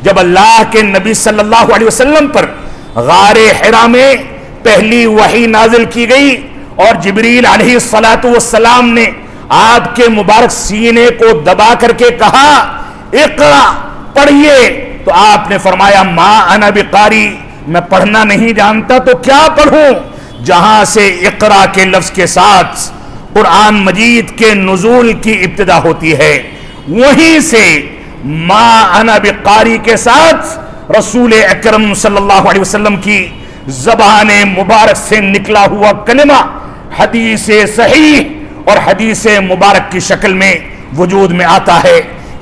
جب اللہ کے نبی صلی اللہ علیہ وسلم پر غار حرا میں پہلی وحی نازل کی گئی اور جبریل علیہ السلام نے آپ کے مبارک سینے کو دبا کر کے کہا اقرا پڑھیے، تو آپ نے فرمایا ما انا بقاری، میں پڑھنا نہیں جانتا تو کیا پڑھوں۔ جہاں سے اقرا کے لفظ کے ساتھ قرآن مجید کے نزول کی ابتدا ہوتی ہے، وہیں سے ما انا بقاری کے ساتھ رسول اکرم صلی اللہ علیہ وسلم کی زبان مبارک سے نکلا ہوا کلمہ حدیث صحیح اور حدیث مبارک کی شکل میں وجود میں آتا ہے۔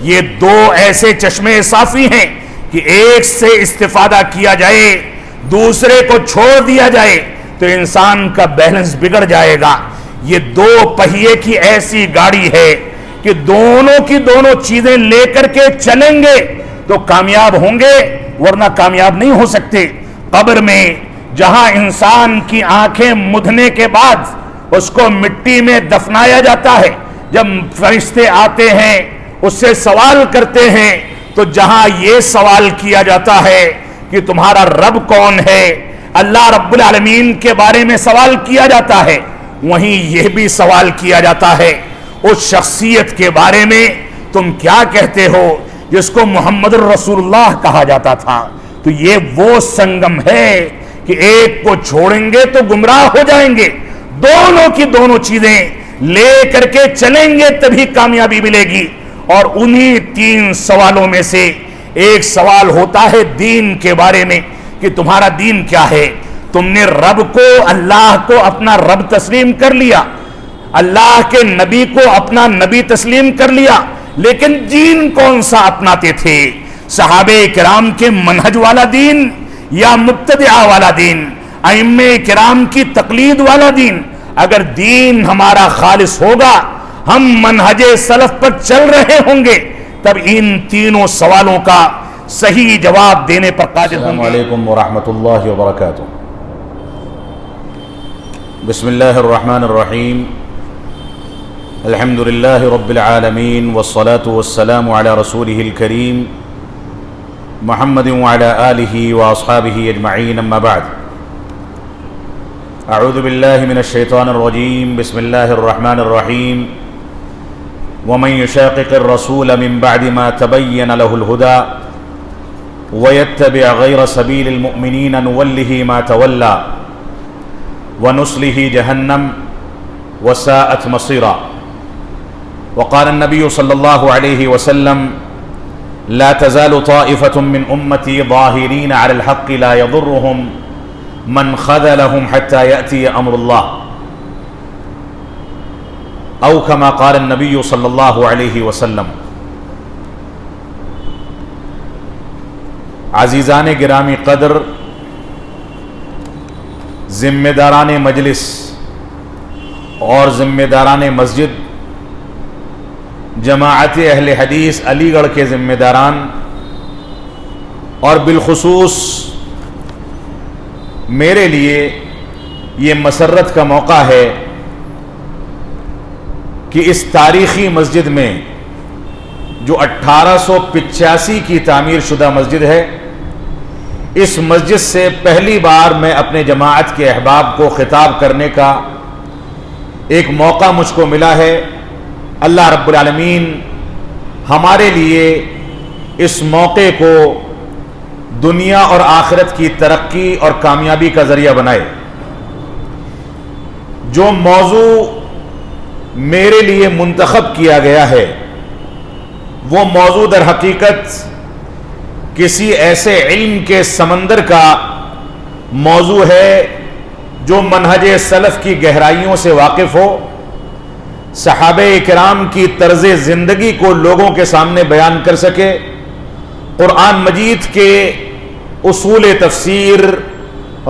یہ دو ایسے چشمے صافی ہیں کہ ایک سے استفادہ کیا جائے دوسرے کو چھوڑ دیا جائے تو انسان کا بیلنس بگڑ جائے گا۔ یہ دو پہیے کی ایسی گاڑی ہے کہ دونوں کی دونوں چیزیں لے کر کے چلیں گے تو کامیاب ہوں گے، ورنہ کامیاب نہیں ہو سکتے۔ قبر میں جہاں انسان کی آنکھیں مدھنے کے بعد اس کو مٹی میں دفنایا جاتا ہے، جب فرشتے آتے ہیں اس سے سوال کرتے ہیں تو جہاں یہ سوال کیا جاتا ہے کہ تمہارا رب کون ہے، اللہ رب العالمین کے بارے میں سوال کیا جاتا ہے، وہیں یہ بھی سوال کیا جاتا ہے اس شخصیت کے بارے میں تم کیا کہتے ہو جس کو محمد الرسول اللہ کہا جاتا تھا۔ تو یہ وہ سنگم ہے کہ ایک کو چھوڑیں گے تو گمراہ ہو جائیں گے، دونوں کی دونوں چیزیں لے کر کے چلیں گے تبھی کامیابی ملے گی۔ اور انہی تین سوالوں میں سے ایک سوال ہوتا ہے دین کے بارے میں کہ تمہارا دین کیا ہے۔ تم نے رب کو، اللہ کو اپنا رب تسلیم کر لیا، اللہ کے نبی کو اپنا نبی تسلیم کر لیا، لیکن دین کون سا اپناتے تھے؟ صحابہ کرام کے منہج والا دین یا مبتدعہ والا دین، ائمہ کرام کی تقلید والا دین؟ اگر دین ہمارا خالص ہوگا، ہم منہج سلف پر چل رہے ہوں گے، تب ان تینوں سوالوں کا صحیح جواب دینے پر قادر ہوں گے۔ السلام علیکم ورحمۃ اللہ وبرکاتہ۔ بسم اللہ الرحمن الرحیم، الحمد للہ رب العالمین والصلاة والسلام علی رسولہ الکریم محمد وعلی آلہ واصحابہ اجمعین، اما بعد۔ اعوذ باللہ من الشیطان الرجیم، بسم اللہ الرحمن الرحیم۔ ومن يشاقق الرسول من بعد ما تبين له الهدى ويتبع غير سبيل المؤمنين نوله ما تولى ونصله جهنم وساءت مصيرا۔ وقال النبي صلى الله عليه وسلم لا تزال طائفة من أمتي ظاهرين على الحق لا يضرهم من خذلهم حتى يأتي أمر الله، او كما قال النبي صلی اللہ علیہ وسلم۔ عزیزان گرامی قدر، ذمہ داران مجلس اور ذمہ داران مسجد، جماعت اہل حدیث علی گڑھ کے ذمہ داران، اور بالخصوص میرے لیے یہ مسرت کا موقع ہے کہ اس تاریخی مسجد میں جو 1885 کی تعمیر شدہ مسجد ہے، اس مسجد سے پہلی بار میں اپنے جماعت کے احباب کو خطاب کرنے کا ایک موقع مجھ کو ملا ہے۔ اللہ رب العالمین ہمارے لیے اس موقع کو دنیا اور آخرت کی ترقی اور کامیابی کا ذریعہ بنائے۔ جو موضوع میرے لیے منتخب کیا گیا ہے وہ موضوع در حقیقت کسی ایسے علم کے سمندر کا موضوع ہے جو منہج سلف کی گہرائیوں سے واقف ہو، صحابہ کرام کی طرز زندگی کو لوگوں کے سامنے بیان کر سکے، قرآن مجید کے اصول تفسیر،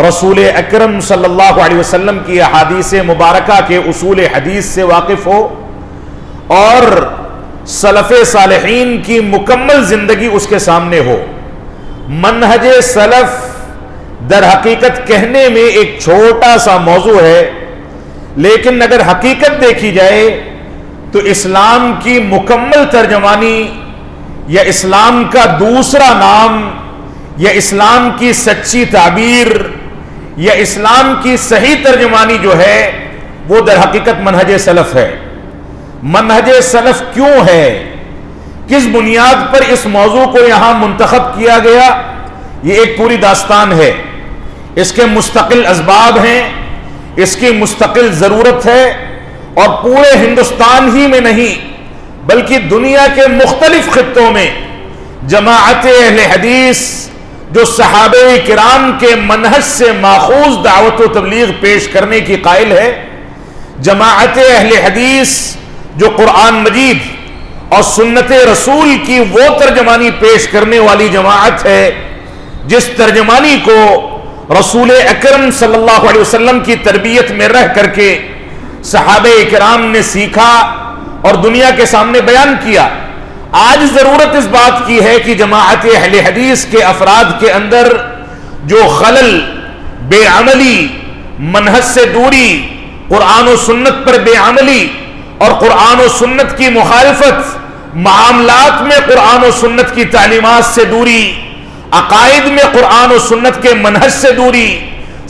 رسول اکرم صلی اللہ علیہ وسلم کی احادیث مبارکہ کے اصول حدیث سے واقف ہو، اور سلف صالحین کی مکمل زندگی اس کے سامنے ہو۔ منہج سلف در حقیقت کہنے میں ایک چھوٹا سا موضوع ہے، لیکن اگر حقیقت دیکھی جائے تو اسلام کی مکمل ترجمانی یا اسلام کا دوسرا نام یا اسلام کی سچی تعبیر یا اسلام کی صحیح ترجمانی جو ہے وہ در حقیقت منہج سلف ہے۔ منہج سلف کیوں ہے، کس بنیاد پر اس موضوع کو یہاں منتخب کیا گیا، یہ ایک پوری داستان ہے۔ اس کے مستقل اسباب ہیں، اس کی مستقل ضرورت ہے، اور پورے ہندوستان ہی میں نہیں بلکہ دنیا کے مختلف خطوں میں جماعت اہل حدیث جو صحابہ کرام کے منہج سے ماخوذ دعوت و تبلیغ پیش کرنے کی قائل ہے، جماعت اہل حدیث جو قرآن مجید اور سنت رسول کی وہ ترجمانی پیش کرنے والی جماعت ہے جس ترجمانی کو رسول اکرم صلی اللہ علیہ وسلم کی تربیت میں رہ کر کے صحابہ کرام نے سیکھا اور دنیا کے سامنے بیان کیا۔ آج ضرورت اس بات کی ہے کہ جماعت اہل حدیث کے افراد کے اندر جو خلل، بے عملی، منہج سے دوری، قرآن و سنت پر بے عملی اور قرآن و سنت کی مخالفت، معاملات میں قرآن و سنت کی تعلیمات سے دوری، عقائد میں قرآن و سنت کے منہج سے دوری،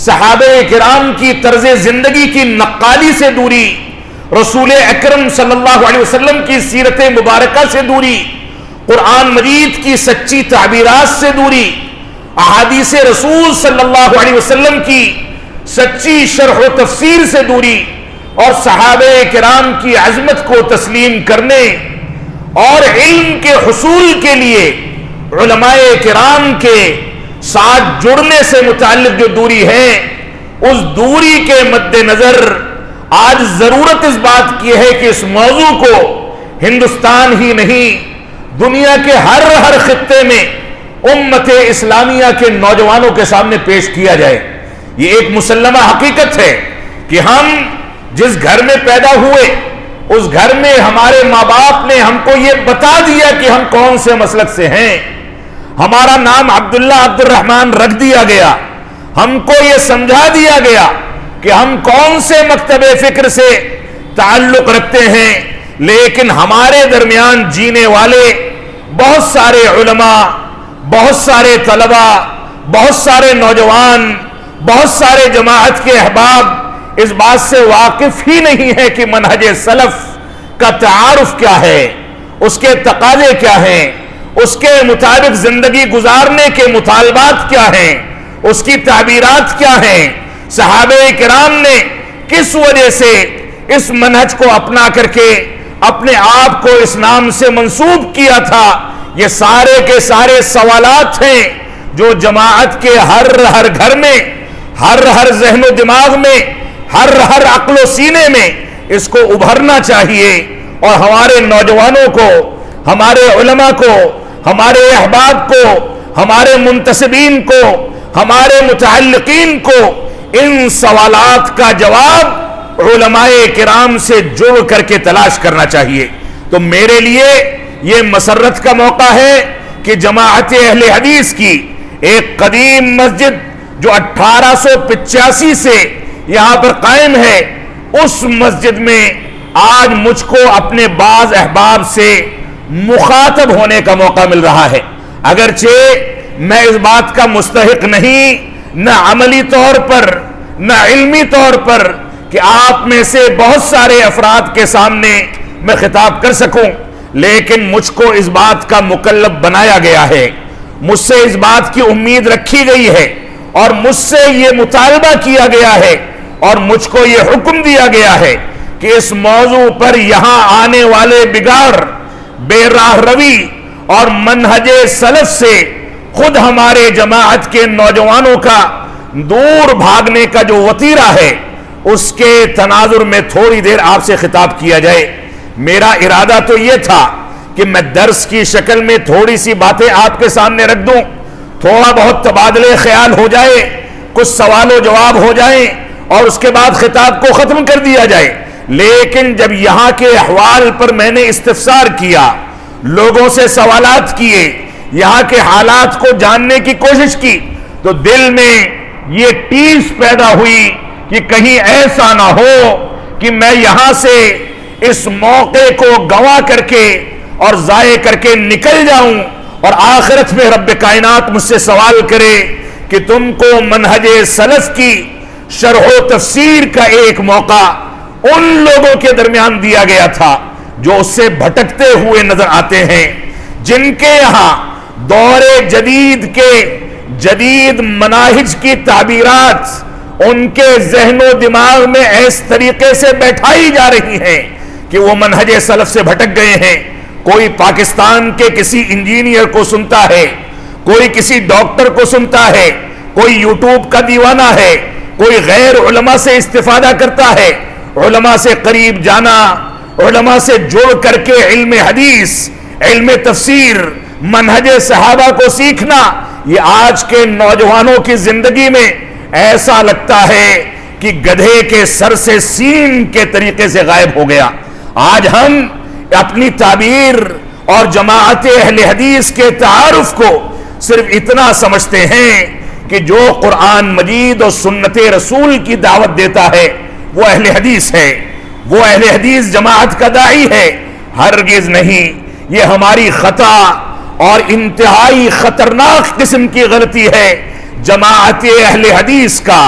صحابہ کرام کی طرز زندگی کی نقالی سے دوری، رسول اکرم صلی اللہ علیہ وسلم کی سیرت مبارکہ سے دوری، قرآن مجید کی سچی تعبیرات سے دوری، احادیث رسول صلی اللہ علیہ وسلم کی سچی شرح و تفسیر سے دوری، اور صحابہ کرام کی عظمت کو تسلیم کرنے اور علم کے حصول کے لیے علماء کرام کے ساتھ جڑنے سے متعلق جو دوری ہے، اس دوری کے مد نظر آج ضرورت اس بات کی ہے کہ اس موضوع کو ہندوستان ہی نہیں دنیا کے ہر خطے میں امت اسلامیہ کے نوجوانوں کے سامنے پیش کیا جائے۔ یہ ایک مسلمہ حقیقت ہے کہ ہم جس گھر میں پیدا ہوئے اس گھر میں ہمارے ماں باپ نے ہم کو یہ بتا دیا کہ ہم کون سے مسلک سے ہیں، ہمارا نام عبداللہ عبد الرحمن رکھ دیا گیا، ہم کو یہ سمجھا دیا گیا کہ ہم کون سے مکتب فکر سے تعلق رکھتے ہیں، لیکن ہمارے درمیان جینے والے بہت سارے علماء، بہت سارے طلبہ، بہت سارے نوجوان، بہت سارے جماعت کے احباب اس بات سے واقف ہی نہیں ہے کہ منہج سلف کا تعارف کیا ہے، اس کے تقاضے کیا ہیں، اس کے مطابق زندگی گزارنے کے مطالبات کیا ہیں، اس کی تعبیرات کیا ہیں، صحابہ کرام نے کس وجہ سے اس منہج کو اپنا کر کے اپنے آپ کو اس نام سے منسوب کیا تھا۔ یہ سارے کے سارے سوالات ہیں جو جماعت کے ہر گھر میں، ہر ذہن و دماغ میں، ہر عقل و سینے میں اس کو ابھرنا چاہیے، اور ہمارے نوجوانوں کو، ہمارے علماء کو، ہمارے احباب کو، ہمارے منتسبین کو، ہمارے متعلقین کو ان سوالات کا جواب علماء کرام سے جڑ کر کے تلاش کرنا چاہیے۔ تو میرے لیے یہ مسرت کا موقع ہے کہ جماعت اہل حدیث کی ایک قدیم مسجد جو 1885 سے یہاں پر قائم ہے، اس مسجد میں آج مجھ کو اپنے بعض احباب سے مخاطب ہونے کا موقع مل رہا ہے۔ اگرچہ میں اس بات کا مستحق نہیں، نہ عملی طور پر نہ علمی طور پر، کہ آپ میں سے بہت سارے افراد کے سامنے میں خطاب کر سکوں، لیکن مجھ کو اس بات کا مکلف بنایا گیا ہے، مجھ سے اس بات کی امید رکھی گئی ہے، اور مجھ سے یہ مطالبہ کیا گیا ہے، اور مجھ کو یہ حکم دیا گیا ہے کہ اس موضوع پر یہاں آنے والے بگاڑ، بے راہ روی اور منہج سلف سے خود ہمارے جماعت کے نوجوانوں کا دور بھاگنے کا جو وتیرہ ہے، اس کے تناظر میں تھوڑی دیر آپ سے خطاب کیا جائے۔ میرا ارادہ تو یہ تھا کہ میں درس کی شکل میں تھوڑی سی باتیں آپ کے سامنے رکھ دوں، تھوڑا بہت تبادلے خیال ہو جائے، کچھ سوال و جواب ہو جائیں، اور اس کے بعد خطاب کو ختم کر دیا جائے۔ لیکن جب یہاں کے احوال پر میں نے استفسار کیا، لوگوں سے سوالات کیے، یہاں کے حالات کو جاننے کی کوشش کی، تو دل میں یہ ٹیس پیدا ہوئی کہ کہیں ایسا نہ ہو کہ میں یہاں سے اس موقع کو گنوا کر کے اور ضائع کر کے نکل جاؤں اور آخرت میں رب کائنات مجھ سے سوال کرے کہ تم کو منہج سلف کی شرح و تفسیر کا ایک موقع ان لوگوں کے درمیان دیا گیا تھا جو اس سے بھٹکتے ہوئے نظر آتے ہیں، جن کے یہاں دور جدید کے جدید مناہج کی تعبیرات ان کے ذہن و دماغ میں اس طریقے سے بیٹھائی جا رہی ہیں کہ وہ منہج سلف سے بھٹک گئے ہیں۔ کوئی پاکستان کے کسی انجینئر کو سنتا ہے، کوئی کسی ڈاکٹر کو سنتا ہے، کوئی یوٹیوب کا دیوانہ ہے، کوئی غیر علماء سے استفادہ کرتا ہے۔ علماء سے قریب جانا، علماء سے جڑ کر کے علم حدیث، علم تفسیر، منہج صحابہ کو سیکھنا، یہ آج کے نوجوانوں کی زندگی میں ایسا لگتا ہے کہ گدھے کے سر سے سین کے طریقے سے غائب ہو گیا۔ آج ہم اپنی تعبیر اور جماعت اہل حدیث کے تعارف کو صرف اتنا سمجھتے ہیں کہ جو قرآن مجید اور سنت رسول کی دعوت دیتا ہے وہ اہل حدیث ہے، وہ اہل حدیث جماعت کا داعی ہے۔ ہرگز نہیں، یہ ہماری خطا اور انتہائی خطرناک قسم کی غلطی ہے۔ جماعت اہل حدیث کا،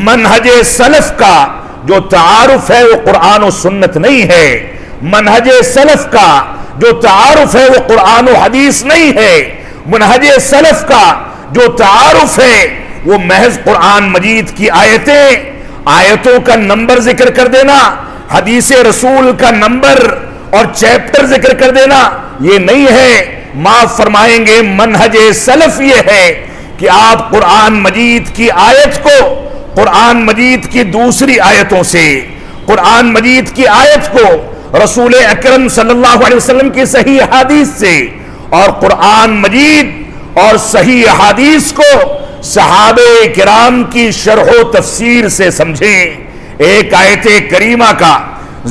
منہج سلف کا جو تعارف ہے وہ قرآن و سنت نہیں ہے، منہج سلف کا جو تعارف ہے وہ قرآن و حدیث نہیں ہے، منہج سلف کا جو تعارف ہے وہ محض قرآن مجید کی آیتوں کا نمبر ذکر کر دینا، حدیث رسول کا نمبر اور چیپٹر ذکر کر دینا، یہ نہیں ہے۔ معاف فرمائیں گے، منہج سلف یہ ہے کہ آپ قرآن مجید کی آیت کو قرآن مجید کی دوسری آیتوں سے، قرآن مجید کی آیت کو رسول اکرم صلی اللہ علیہ وسلم کی صحیح احادیث سے، اور قرآن مجید اور صحیح احادیث کو صحابہ کرام کی شرح و تفسیر سے سمجھیں۔ ایک آیت کریمہ کا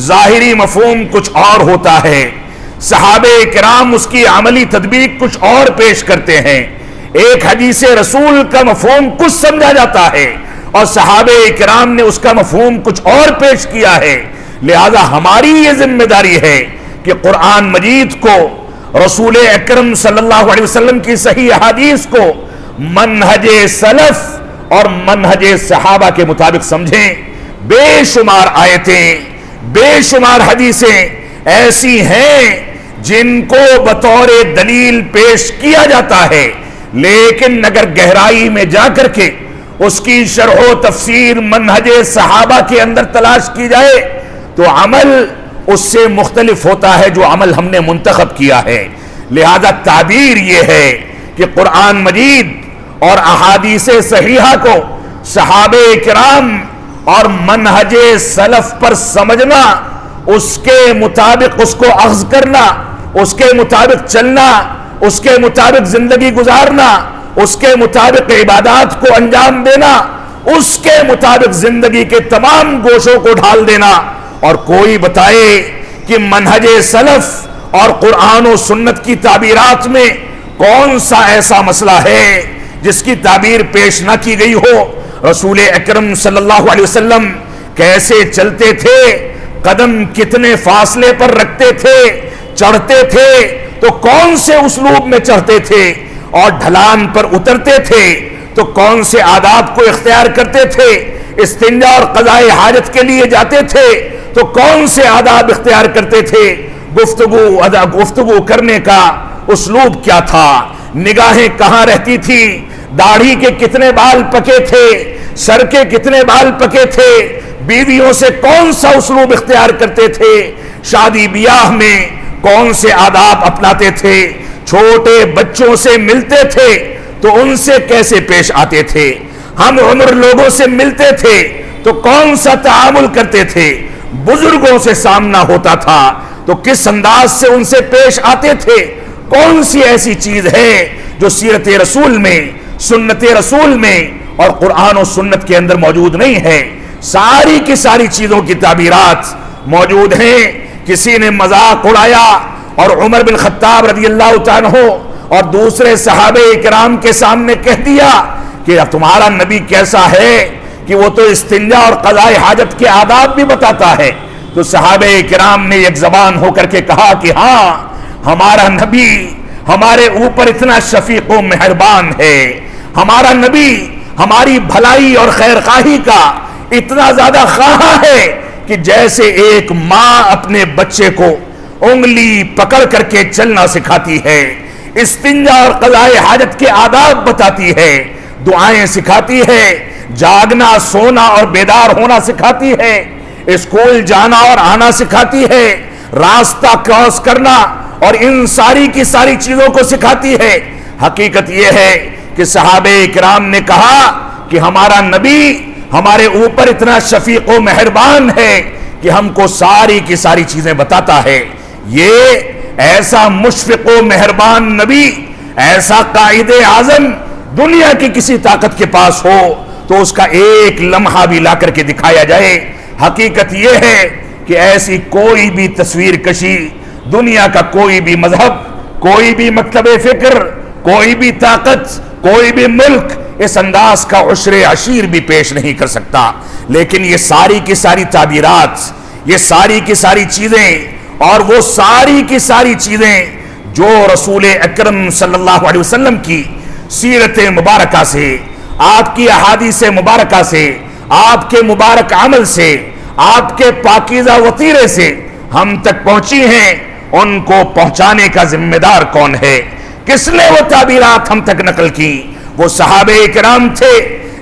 ظاہری مفہوم کچھ اور ہوتا ہے، صحابہ کرام اس کی عملی تطبیق کچھ اور پیش کرتے ہیں۔ ایک حدیث رسول کا مفہوم کچھ سمجھا جاتا ہے اور صحابہ کرام نے اس کا مفہوم کچھ اور پیش کیا ہے۔ لہذا ہماری یہ ذمہ داری ہے کہ قرآن مجید کو، رسول اکرم صلی اللہ علیہ وسلم کی صحیح احادیث کو منہج سلف اور منہج صحابہ کے مطابق سمجھیں۔ بے شمار آیتیں، بے شمار حدیثیں ایسی ہیں جن کو بطور دلیل پیش کیا جاتا ہے، لیکن اگر گہرائی میں جا کر کے اس کی شرح و تفسیر منہج صحابہ کے اندر تلاش کی جائے تو عمل اس سے مختلف ہوتا ہے جو عمل ہم نے منتخب کیا ہے۔ لہذا تعبیر یہ ہے کہ قرآن مجید اور احادیث صحیحہ کو صحابہ کرام اور منہج سلف پر سمجھنا، اس کے مطابق اس کو اخذ کرنا، اس کے مطابق چلنا، اس کے مطابق زندگی گزارنا، اس کے مطابق عبادات کو انجام دینا، اس کے مطابق زندگی کے تمام گوشوں کو ڈھال دینا۔ اور کوئی بتائے کہ منہج سلف اور قرآن و سنت کی تعبیرات میں کون سا ایسا مسئلہ ہے جس کی تعبیر پیش نہ کی گئی ہو۔ رسول اکرم صلی اللہ علیہ وسلم کیسے چلتے تھے، قدم کتنے فاصلے پر رکھتے تھے، چڑھتے تھے تو کون سے اسلوب میں چڑھتے تھے، اور ڈھلان پر اترتے تھے تو کون سے آداب کو اختیار کرتے تھے، استنجا اور قضاء حاجت کے لیے جاتے تھے تو کون سے آداب اختیار کرتے تھے، گفتگو کرنے کا اسلوب کیا تھا، نگاہیں کہاں رہتی تھی، داڑھی کے کتنے بال پکے تھے، سر کے کتنے بال پکے تھے، بیویوں سے کون سا اسلوب اختیار کرتے تھے، شادی بیاہ میں کون سے آداب اپناتے تھے، چھوٹے بچوں سے ملتے تھے تو ان سے کیسے پیش آتے تھے، ہم عمر لوگوں سے ملتے تھے تو کون سا تعامل کرتے تھے، بزرگوں سے سامنا ہوتا تھا تو کس انداز سے ان سے پیش آتے تھے۔ کون سی ایسی چیز ہے جو سیرت رسول میں، سنت رسول میں اور قرآن و سنت کے اندر موجود نہیں ہے؟ ساری کی ساری چیزوں کی تعبیرات موجود ہیں۔ کسی نے مذاق اڑایا اور عمر بن خطاب رضی اللہ تعالیٰ عنہ اور دوسرے صحابہ کرام کے سامنے کہہ دیا کہ تمہارا نبی کیسا ہے کہ وہ تو استنجا اور قضاء حاجت کے آداب بھی بتاتا ہے، تو صحابہ کرام نے ایک زبان ہو کر کے کہا کہ ہاں ہمارا نبی ہمارے اوپر اتنا شفیق و مہربان ہے، ہمارا نبی ہماری بھلائی اور خیر خواہی کا اتنا زیادہ خواہاں ہے کہ جیسے ایک ماں اپنے بچے کو انگلی پکڑ کر کے چلنا سکھاتی ہے، استنجا اور قضاء حاجت کے آداب بتاتی ہے، دعائیں سکھاتی ہے، جاگنا سونا اور بیدار ہونا سکھاتی ہے، اسکول جانا اور آنا سکھاتی ہے، راستہ کراس کرنا اور ان ساری کی ساری چیزوں کو سکھاتی ہے۔ حقیقت یہ ہے کہ صحابہ کرام نے کہا کہ ہمارا نبی ہمارے اوپر اتنا شفیق و مہربان ہے کہ ہم کو ساری کی ساری چیزیں بتاتا ہے۔ یہ ایسا مشفق و مہربان نبی، ایسا قائد اعظم دنیا کی کسی طاقت کے پاس ہو تو اس کا ایک لمحہ بھی لا کر کے دکھایا جائے۔ حقیقت یہ ہے کہ ایسی کوئی بھی تصویر کشی دنیا کا کوئی بھی مذہب، کوئی بھی مکتب فکر، کوئی بھی طاقت، کوئی بھی ملک اس انداز کا عشر عشیر بھی پیش نہیں کر سکتا۔ لیکن یہ ساری کی ساری تعبیرات، یہ ساری کی ساری چیزیں اور وہ ساری کی ساری چیزیں جو رسول اکرم صلی اللہ علیہ وسلم کی سیرت مبارکہ سے، آپ کی احادیث مبارکہ سے، آپ کے مبارک عمل سے، آپ کے پاکیزہ وطیرے سے ہم تک پہنچی ہیں، ان کو پہنچانے کا ذمہ دار کون ہے؟ کس نے وہ تعبیرات ہم تک نقل کی؟ وہ صحابہ کرام تھے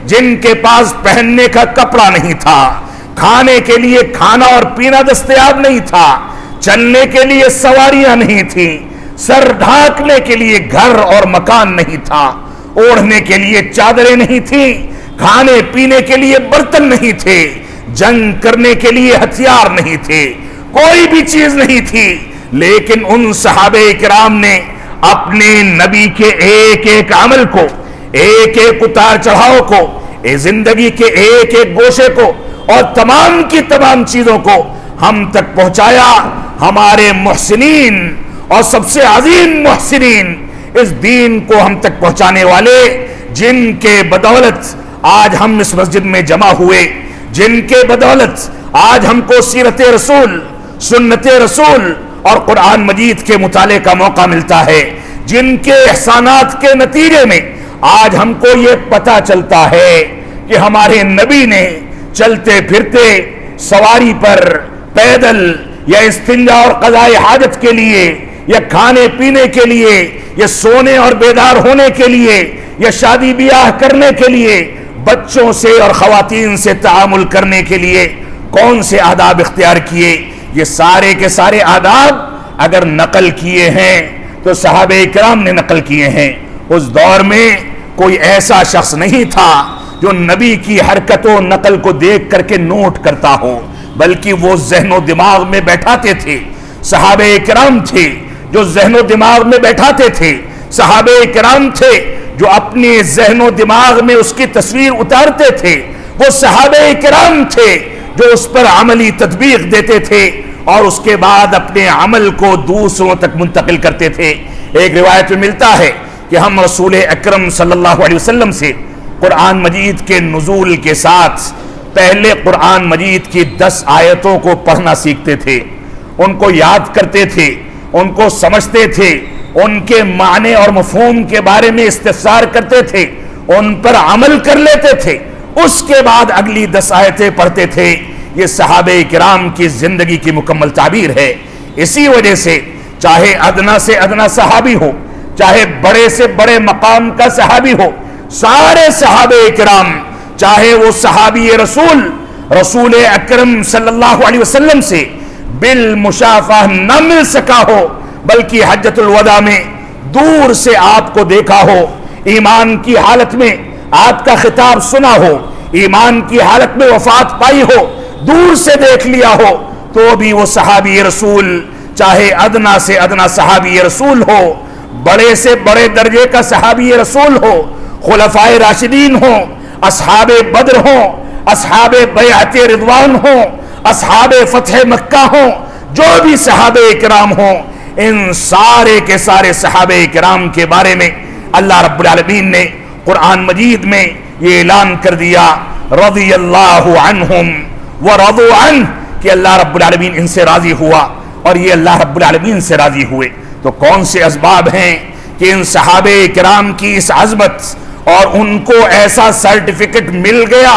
جن کے پاس پہننے کا کپڑا نہیں تھا، کھانے کے لیے کھانا اور پینا دستیاب نہیں تھا، چلنے کے لیے سواریاں نہیں تھیں، سر ڈھانکنے کے لیے گھر اور مکان نہیں تھا، اوڑھنے کے لیے چادریں نہیں تھیں، کھانے پینے کے لیے برتن نہیں تھے، جنگ کرنے کے لیے ہتھیار نہیں تھے، کوئی بھی چیز نہیں تھی۔ لیکن ان صحابہ کرام نے اپنے نبی کے ایک ایک عمل کو، ایک ایک اتار چڑھاؤ کو، زندگی کے ایک ایک گوشے کو اور تمام کی تمام چیزوں کو ہم تک پہنچایا۔ ہمارے محسنین اور سب سے عظیم محسنین، اس دین کو ہم تک پہنچانے والے، جن کے بدولت آج ہم اس مسجد میں جمع ہوئے، جن کے بدولت آج ہم کو سیرت رسول، سنت رسول اور قرآن مجید کے مطالعے کا موقع ملتا ہے، جن کے احسانات کے نتیجے میں آج ہم کو یہ پتہ چلتا ہے کہ ہمارے نبی نے چلتے پھرتے، سواری پر، پیدل یا استنجا اور قضاء حاجت کے لیے یا کھانے پینے کے لیے یا سونے اور بیدار ہونے کے لیے یا شادی بیاہ کرنے کے لیے، بچوں سے اور خواتین سے تعامل کرنے کے لیے کون سے آداب اختیار کیے؟ یہ سارے کے سارے آداب اگر نقل کیے ہیں تو صحابہ کرام نے نقل کیے ہیں۔ اس دور میں کوئی ایسا شخص نہیں تھا جو نبی کی حرکت و نقل کو دیکھ کر کے نوٹ کرتا ہو، بلکہ وہ ذہن و دماغ میں بیٹھاتے تھے۔ صحابہ کرام تھے جو ذہن و دماغ میں بیٹھاتے تھے، صحابہ کرام تھے جو اپنے ذہن و دماغ میں اس کی تصویر اتارتے تھے، وہ صحابہ کرام تھے جو اس پر عملی تطبیق دیتے تھے اور اس کے بعد اپنے عمل کو دوسروں تک منتقل کرتے تھے۔ ایک روایت میں ملتا ہے کہ ہم رسول اکرم صلی اللہ علیہ وسلم سے قرآن مجید کے نزول کے ساتھ پہلے قرآن مجید کی 10 آیتوں کو پڑھنا سیکھتے تھے، ان کو یاد کرتے تھے، ان کو سمجھتے تھے، ان کے معنی اور مفہوم کے بارے میں استفسار کرتے تھے، ان پر عمل کر لیتے تھے، اس کے بعد اگلی 10 آیتیں پڑھتے تھے۔ یہ صحابہ کرام کی زندگی کی مکمل تعبیر ہے۔ اسی وجہ سے چاہے ادنا سے ادنا صحابی ہو، چاہے بڑے سے بڑے مقام کا صحابی ہو، سارے صحابہ کرام، چاہے وہ صحابی رسول اکرم صلی اللہ علیہ وسلم سے بالمشافہ نہ مل سکا ہو، بلکہ حجۃ الوداع میں دور سے آپ کو دیکھا ہو، ایمان کی حالت میں آپ کا خطاب سنا ہو، ایمان کی حالت میں وفات پائی ہو، دور سے دیکھ لیا ہو، تو بھی وہ صحابی رسول، چاہے ادنا سے ادنا صحابی رسول ہو، بڑے سے بڑے درجے کا صحابی رسول ہو، خلفائے راشدین ہوں، اصحاب بدر ہوں، اصحاب بیعت رضوان ہوں، اصحاب فتح مکہ ہوں، جو بھی صحابہ کرام ہوں، ان سارے کے سارے صحابہ کرام کے بارے میں اللہ رب العالمین نے قرآن مجید میں یہ اعلان کر دیا، رضی اللہ عنہم ورضوا عنہ، کہ اللہ رب العالمین ان سے راضی ہوا اور یہ اللہ رب العالمین سے راضی ہوئے۔ تو کون سے اسباب ہیں کہ ان صحابہ کرام کی اس عظمت اور ان کو ایسا سرٹیفکیٹ مل گیا،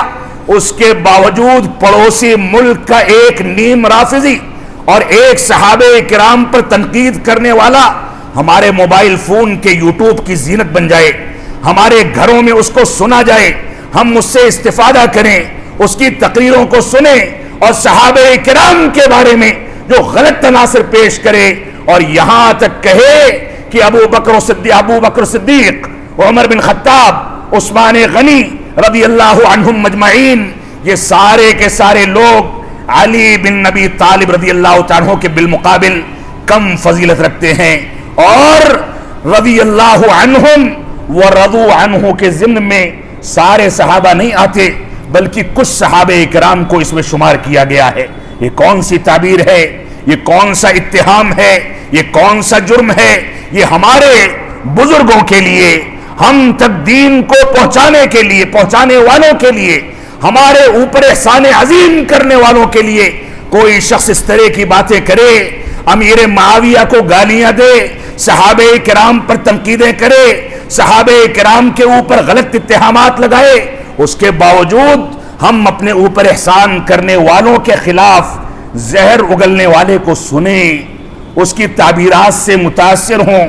اس کے باوجود پڑوسی ملک کا ایک نیم رافضی اور ایک صحابہ کرام پر تنقید کرنے والا ہمارے موبائل فون کے یوٹیوب کی زینت بن جائے، ہمارے گھروں میں اس کو سنا جائے، ہم اس سے استفادہ کریں، اس کی تقریروں کو سنیں اور صحابہ کرام کے بارے میں جو غلط تناظر پیش کرے اور یہاں تک کہے کہ ابو بکر صدیق، عمر بن خطاب، عثمان غنی رضی اللہ عنہم مجمعین، یہ سارے کے سارے لوگ علی بن نبی طالب رضی اللہ عنہ کے بالمقابل کم فضیلت رکھتے ہیں، اور رضی اللہ عنہم ورضوا عنہ کے ضمن میں سارے صحابہ نہیں آتے بلکہ کچھ صحابہ کرام کو اس میں شمار کیا گیا ہے۔ یہ کون سی تعبیر ہے؟ یہ کون سا اتہام ہے؟ یہ کون سا جرم ہے؟ یہ ہمارے بزرگوں کے لیے، ہم تک دین کو پہنچانے والوں کے لیے، ہمارے اوپر احسان عظیم کرنے والوں کے لیے کوئی شخص اس طرح کی باتیں کرے، امیر معاویہ کو گالیاں دے، صحابہ کرام پر تنقیدیں کرے، صحابہ کرام کے اوپر غلط اتہامات لگائے، اس کے باوجود ہم اپنے اوپر احسان کرنے والوں کے خلاف زہر اگلنے والے کو سنیں، اس کی تعبیرات سے متاثر ہوں،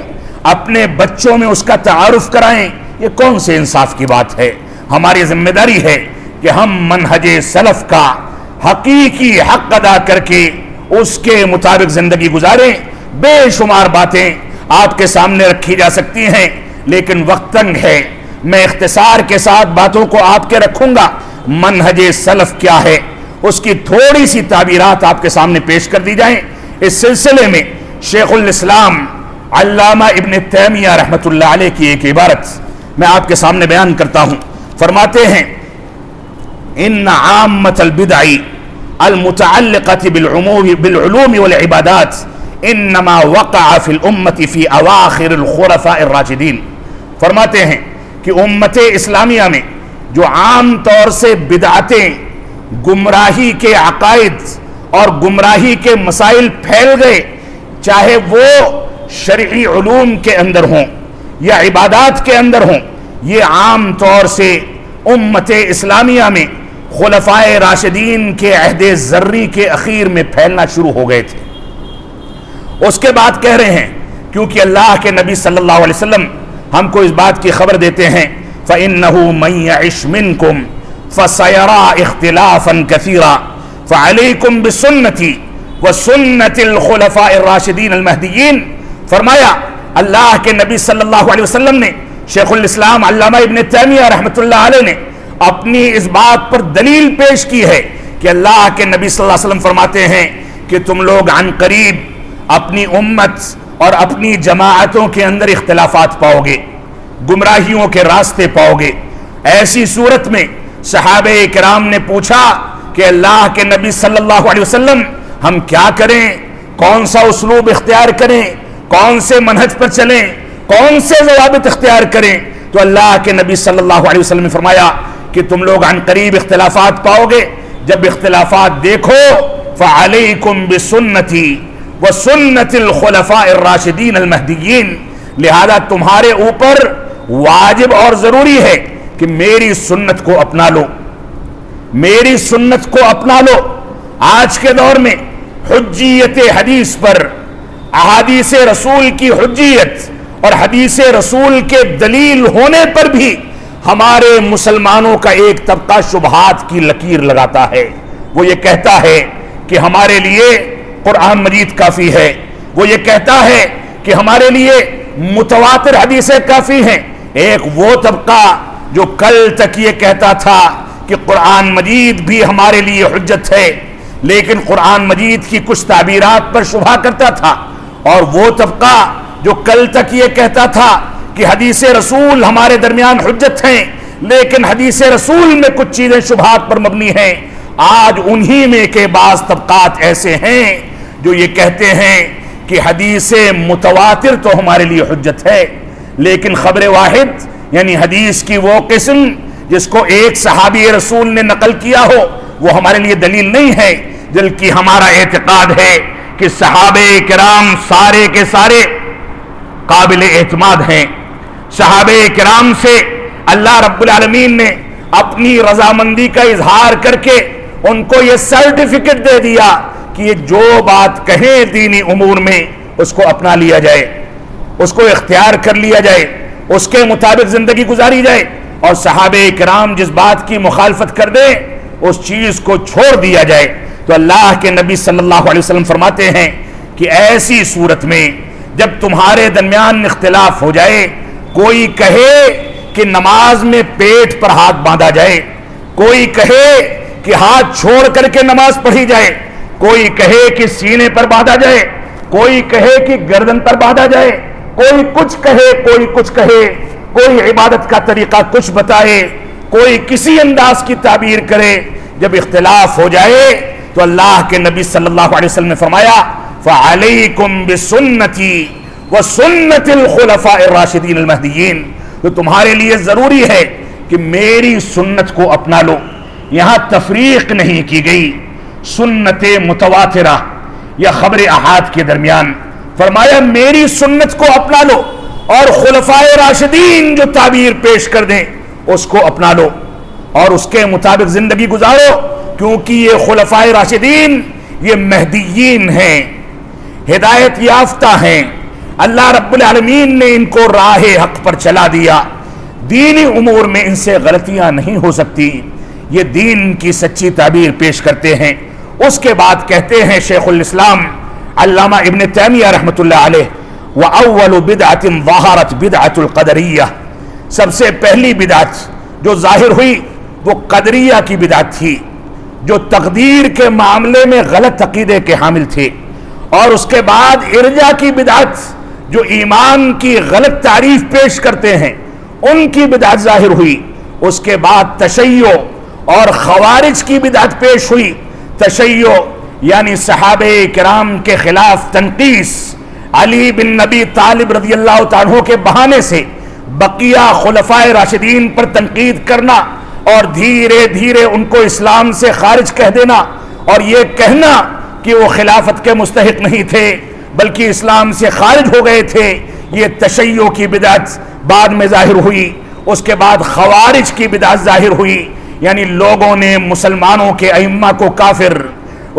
اپنے بچوں میں اس کا تعارف کرائیں، یہ کون سے انصاف کی بات ہے؟ ہماری ذمہ داری ہے کہ ہم منہج سلف کا حقیقی حق ادا کر کے اس کے مطابق زندگی گزاریں۔ بے شمار باتیں آپ کے سامنے رکھی جا سکتی ہیں لیکن وقت تنگ ہے، میں اختصار کے ساتھ باتوں کو آپ کے رکھوں گا۔ منہج سلف کیا ہے اس کی تھوڑی سی تعبیرات آپ کے سامنے پیش کر دی جائیں۔ اس سلسلے میں شیخ الاسلام علامہ ابن تیمیہ رحمۃ اللہ علیہ کی ایک عبارت میں آپ کے سامنے بیان کرتا ہوں۔ فرماتے ہیں ان عامۃ البدع المتعلقۃ بالعلوم والعبادات انما وقع فی الامۃ فی اواخر الخلفاء الراشدین۔ فرماتے ہیں کہ امت اسلامیہ میں جو عام طور سے بدعتیں، گمراہی کے عقائد اور گمراہی کے مسائل پھیل گئے، چاہے وہ شرعی علوم کے اندر ہوں یا عبادات کے اندر ہوں، یہ عام طور سے امت اسلامیہ میں خلفائے راشدین کے عہد ذری کے اخیر میں پھیلنا شروع ہو گئے تھے۔ اس کے بعد کہہ رہے ہیں کیونکہ اللہ کے نبی صلی اللہ علیہ وسلم ہم کو اس بات کی خبر دیتے ہیں فَإِنَّهُ مَن يَعِشْ مِنْكُمْ فَسَيَرَى اخْتِلَافًا كَثِيرًا فَعَلَيْكُمْ بِسُنَّتِي وَسُنَّتِ الْخُلَفَاءِ الرَّاشِدِينَ الْمَهْدِيِّينَ۔ فرمایا اللہ کے نبی صلی اللہ علیہ وسلم نے، شیخ الاسلام علامہ ابن تیمیہ رحمۃ اللہ علیہ نے اپنی اس بات پر دلیل پیش کی ہے کہ اللہ کے نبی صلی اللہ علیہ وسلم فرماتے ہیں کہ تم لوگ عن قریب اپنی امت اور اپنی جماعتوں کے اندر اختلافات پاؤ گے، گمراہیوں کے راستے پاؤ گے۔ ایسی صورت میں صحابہ کرام نے پوچھا کہ اللہ کے نبی صلی اللہ علیہ وسلم ہم کیا کریں، کون سا اسلوب اختیار کریں، کون سے منہج پر چلیں، کون سے ضوابط اختیار کریں؟ تو اللہ کے نبی صلی اللہ علیہ وسلم نے فرمایا کہ تم لوگ عن قریب اختلافات پاؤ گے، جب اختلافات دیکھو فعلیکم بسنتی وسنت الخلفاء الراشدین المہدیین، لہذا تمہارے اوپر واجب اور ضروری ہے کہ میری سنت کو اپنا لو، میری سنت کو اپنا لو۔ آج کے دور میں حجیت حدیث پر، احادیث رسول کی حجیت اور حدیث رسول کے دلیل ہونے پر بھی ہمارے مسلمانوں کا ایک طبقہ شبہات کی لکیر لگاتا ہے۔ وہ یہ کہتا ہے کہ ہمارے لیے قرآن مجید کافی ہے، وہ یہ کہتا ہے کہ ہمارے لیے متواتر حدیثیں کافی ہیں۔ ایک وہ طبقہ جو کل تک یہ کہتا تھا کہ قرآن مجید بھی ہمارے لیے حجت ہے، لیکن قرآن مجید کی کچھ تعبیرات پر شبہ کرتا تھا، اور وہ طبقہ جو کل تک یہ کہتا تھا کہ حدیث رسول ہمارے درمیان حجت ہیں لیکن حدیث رسول میں کچھ چیزیں شبہات پر مبنی ہیں، آج انہی میں کے بعض طبقات ایسے ہیں جو یہ کہتے ہیں کہ حدیث متواتر تو ہمارے لیے حجت ہے، لیکن خبر واحد یعنی حدیث کی وہ قسم جس کو ایک صحابی رسول نے نقل کیا ہو وہ ہمارے لیے دلیل نہیں ہے، بلکہ ہمارا اعتقاد ہے کہ صحابہ کرام سارے کے سارے قابل اعتماد ہیں۔ صحابہ کرام سے اللہ رب العالمین نے اپنی رضامندی کا اظہار کر کے ان کو یہ سرٹیفکیٹ دے دیا کہ یہ جو بات کہیں دینی امور میں اس کو اپنا لیا جائے، اس کو اختیار کر لیا جائے، اس کے مطابق زندگی گزاری جائے، اور صحابہ کرام جس بات کی مخالفت کر دیں اس چیز کو چھوڑ دیا جائے۔ تو اللہ کے نبی صلی اللہ علیہ وسلم فرماتے ہیں کہ ایسی صورت میں جب تمہارے درمیان اختلاف ہو جائے، کوئی کہے کہ نماز میں پیٹ پر ہاتھ باندھا جائے، کوئی کہے کہ ہاتھ چھوڑ کر کے نماز پڑھی جائے، کوئی کہے کہ سینے پر باندھا جائے، کوئی کہے کہ گردن پر باندھا جائے، کوئی کچھ کہے، کوئی کچھ کہے، کوئی عبادت کا طریقہ کچھ بتائے، کوئی کسی انداز کی تعبیر کرے، جب اختلاف ہو جائے تو اللہ کے نبی صلی اللہ علیہ وسلم نے فرمایا فَعَلَيْكُمْ بِسُنَّتِي وَسُنَّتِ الْخُلَفَاءِ الرَّاشِدِينَ الْمَهْدِيِّينَ۔ تو تمہارے لیے ضروری ہے کہ میری سنت کو اپنا لو۔ یہاں تفریق نہیں کی گئی سنت متواترہ یا خبر احاد کے درمیان، فرمایا میری سنت کو اپنا لو اور خلفائے راشدین جو تعبیر پیش کر دیں اس کو اپنا لو اور اس کے مطابق زندگی گزارو، کیونکہ یہ خلفائے راشدین یہ مہدیین ہیں، ہدایت یافتہ ہیں، اللہ رب العالمین نے ان کو راہ حق پر چلا دیا، دینی امور میں ان سے غلطیاں نہیں ہو سکتی، یہ دین کی سچی تعبیر پیش کرتے ہیں۔ اس کے بعد کہتے ہیں شیخ الاسلام علامہ ابن تیمیہ رحمۃ اللہ علیہ وَأَوَّلُ بِدْعَةٍ ظَهَرَتْ بِدْعَةُ الْقَدَرِيَّةِ، سب سے پہلی بدعت جو ظاہر ہوئی وہ قدریہ کی بدعت تھی، جو تقدیر کے معاملے میں غلط عقیدے کے حامل تھے، اور اس کے بعد ارجا کی بدعت جو ایمان کی غلط تعریف پیش کرتے ہیں ان کی بدعت ظاہر ہوئی، اس کے بعد تشیع اور خوارج کی بدعت پیش ہوئی۔ تشیع یعنی صحابہ کرام کے خلاف تنقیص، علی بن نبی طالب رضی اللہ تعالیٰ عنہ کے بہانے سے بقیہ خلفائے راشدین پر تنقید کرنا اور دھیرے دھیرے ان کو اسلام سے خارج کہہ دینا، اور یہ کہنا کہ وہ خلافت کے مستحق نہیں تھے بلکہ اسلام سے خارج ہو گئے تھے، یہ تشیع کی بدعت بعد میں ظاہر ہوئی۔ اس کے بعد خوارج کی بدعت ظاہر ہوئی، یعنی لوگوں نے مسلمانوں کے ائمہ کو کافر،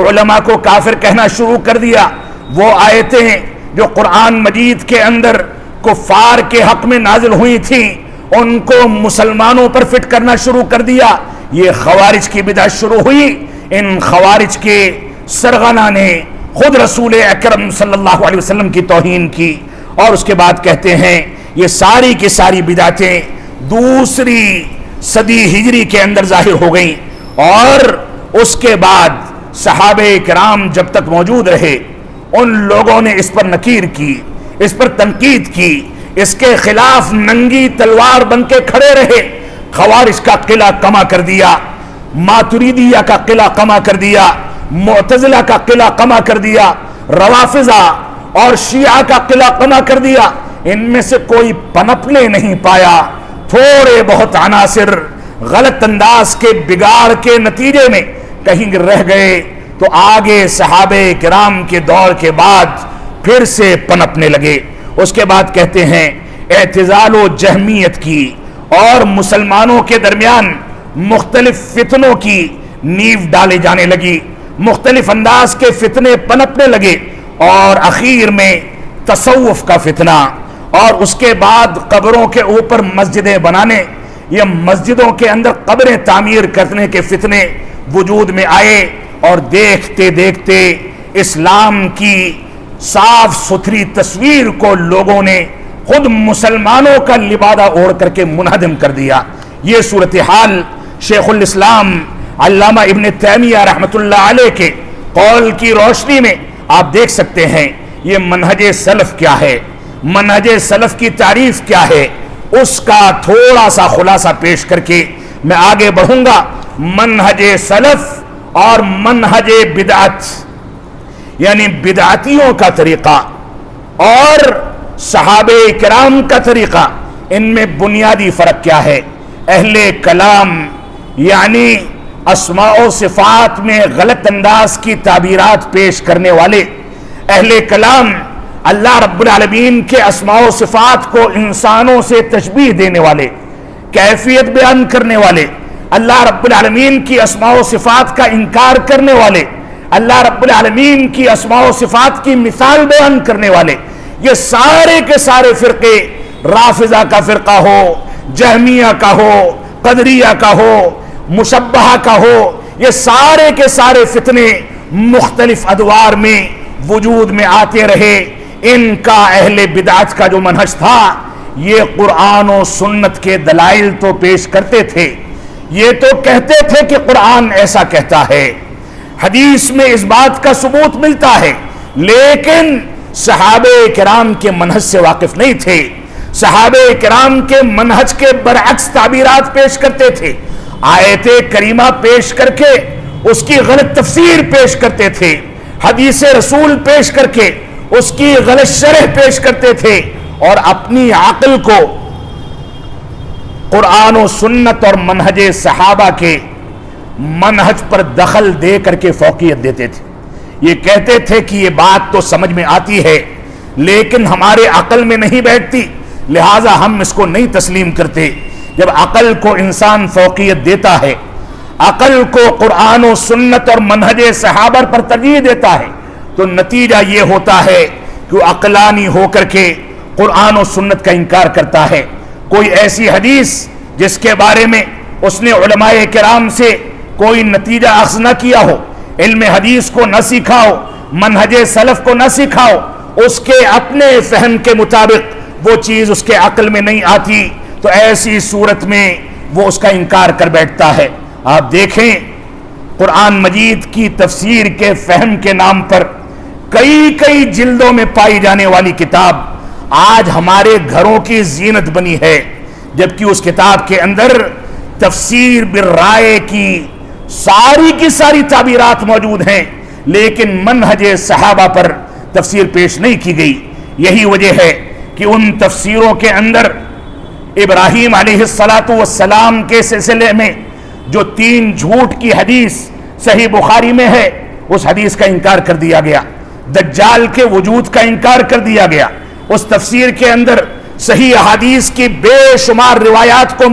علماء کو کافر کہنا شروع کر دیا۔ وہ آیتیں جو قرآن مجید کے اندر کفار کے حق میں نازل ہوئی تھیں ان کو مسلمانوں پر فٹ کرنا شروع کر دیا، یہ خوارج کی بدعت شروع ہوئی۔ ان خوارج کے سرغنہ نے خود رسول اکرم صلی اللہ علیہ وسلم کی توہین کی، اور اس کے بعد کہتے ہیں یہ ساری کی ساری بدعتیں دوسری صدی ہجری کے اندر ظاہر ہو گئیں، اور اس کے بعد صحابہ کرام جب تک موجود رہے ان لوگوں نے اس پر نکیر کی، اس پر تنقید کی، اس کے خلاف ننگی تلوار بن کے کھڑے رہے۔ خوارج کا قلعہ کما کر دیا، ماتریدیہ کا قلعہ کما کر دیا، معتزلہ کا قلعہ کما کر دیا، روافضہ اور شیعہ کا قلعہ کما کر دیا۔ ان میں سے کوئی پنپنے نہیں پایا، تھوڑے بہت عناصر غلط انداز کے بگاڑ کے نتیجے میں کہیں رہ گئے، تو آگے صحابہ کرام کے دور کے بعد پھر سے پنپنے لگے۔ اس کے بعد کہتے ہیں اعتزال و جہمیت کی اور مسلمانوں کے درمیان مختلف فتنوں کی نیو ڈالے جانے لگی، مختلف انداز کے فتنے پنپنے لگے، اور اخیر میں تصوف کا فتنہ، اور اس کے بعد قبروں کے اوپر مسجدیں بنانے یا مسجدوں کے اندر قبریں تعمیر کرنے کے فتنے وجود میں آئے، اور دیکھتے دیکھتے اسلام کی صاف ستھری تصویر کو لوگوں نے خود مسلمانوں کا لبادہ اوڑھ کر کے منہدم کر دیا۔ یہ صورتحال شیخ الاسلام علامہ ابن تیمیہ رحمۃ اللہ علیہ کے قول کی روشنی میں آپ دیکھ سکتے ہیں یہ منہج سلف کیا ہے، منہج سلف کی تعریف کیا ہے، اس کا تھوڑا سا خلاصہ پیش کر کے میں آگے بڑھوں گا۔ منہج سلف اور منہج بدعت یعنی بدعتیوں کا طریقہ اور صحابہ کرام کا طریقہ، ان میں بنیادی فرق کیا ہے؟ اہل کلام یعنی اسماء و صفات میں غلط انداز کی تعبیرات پیش کرنے والے، اہل کلام اللہ رب العالمین کے اسماء و صفات کو انسانوں سے تشبیہ دینے والے، کیفیت بیان کرنے والے، اللہ رب العالمین کی اسماء و صفات کا انکار کرنے والے، اللہ رب العالمین کی اسماء و صفات کی مثال بیان کرنے والے، یہ سارے کے سارے فرقے، رافضہ کا فرقہ ہو، جہمیہ کا ہو، قدریہ کا ہو، مشبہہ کا ہو، یہ سارے کے سارے فتنے مختلف ادوار میں وجود میں آتے رہے۔ ان کا اہل بدعت کا جو منہج تھا، یہ قرآن و سنت کے دلائل تو پیش کرتے تھے، یہ تو کہتے تھے کہ قرآن ایسا کہتا ہے، حدیث میں اس بات کا ثبوت ملتا ہے، لیکن صحابہ کرام کے منہج سے واقف نہیں تھے، صحابہ کرام کے منہج کے برعکس تعبیرات پیش کرتے تھے، آیت کریمہ پیش کر کے اس کی غلط تفسیر پیش کرتے تھے، حدیث رسول پیش کر کے اس کی غلط شرح پیش کرتے تھے، اور اپنی عقل کو قرآن و سنت اور منہج صحابہ کے منہج پر دخل دے کر کے فوقیت دیتے تھے۔ یہ کہتے تھے کہ یہ بات تو سمجھ میں آتی ہے لیکن ہمارے عقل میں نہیں بیٹھتی، لہٰذا ہم اس کو نہیں تسلیم کرتے۔ جب عقل کو انسان فوقیت دیتا ہے، عقل کو قرآن و سنت اور منہج صحابہ پر ترجیح دیتا ہے، تو نتیجہ یہ ہوتا ہے کہ وہ عقلانی ہو کر کے قرآن و سنت کا انکار کرتا ہے۔ کوئی ایسی حدیث جس کے بارے میں اس نے علماء کرام سے کوئی نتیجہ اخذ نہ کیا ہو، علم حدیث کو نہ سیکھا ہو، منہج سلف کو نہ سیکھا ہو، اس کے اپنے فہم کے مطابق وہ چیز اس کے عقل میں نہیں آتی، تو ایسی صورت میں وہ اس کا انکار کر بیٹھتا ہے۔ آپ دیکھیں قرآن مجید کی تفسیر کے فہم کے نام پر کئی جلدوں میں پائی جانے والی کتاب آج ہمارے گھروں کی زینت بنی ہے، جبکہ اس کتاب کے اندر تفسیر بالرائے کی ساری تعبیرات موجود ہیں، لیکن منہج صحابہ پر تفسیر پیش نہیں کی گئی۔ یہی وجہ ہے کہ ان تفسیروں کے اندر ابراہیم علیہ السلام کے سلسلے میں جو 3 جھوٹ کی حدیث صحیح بخاری میں ہے، اس حدیث کا انکار کر دیا گیا، دجال کے وجود کا انکار کر دیا گیا، اس تفسیر کے اندر صحیح احادیث کی بے شمار روایات کو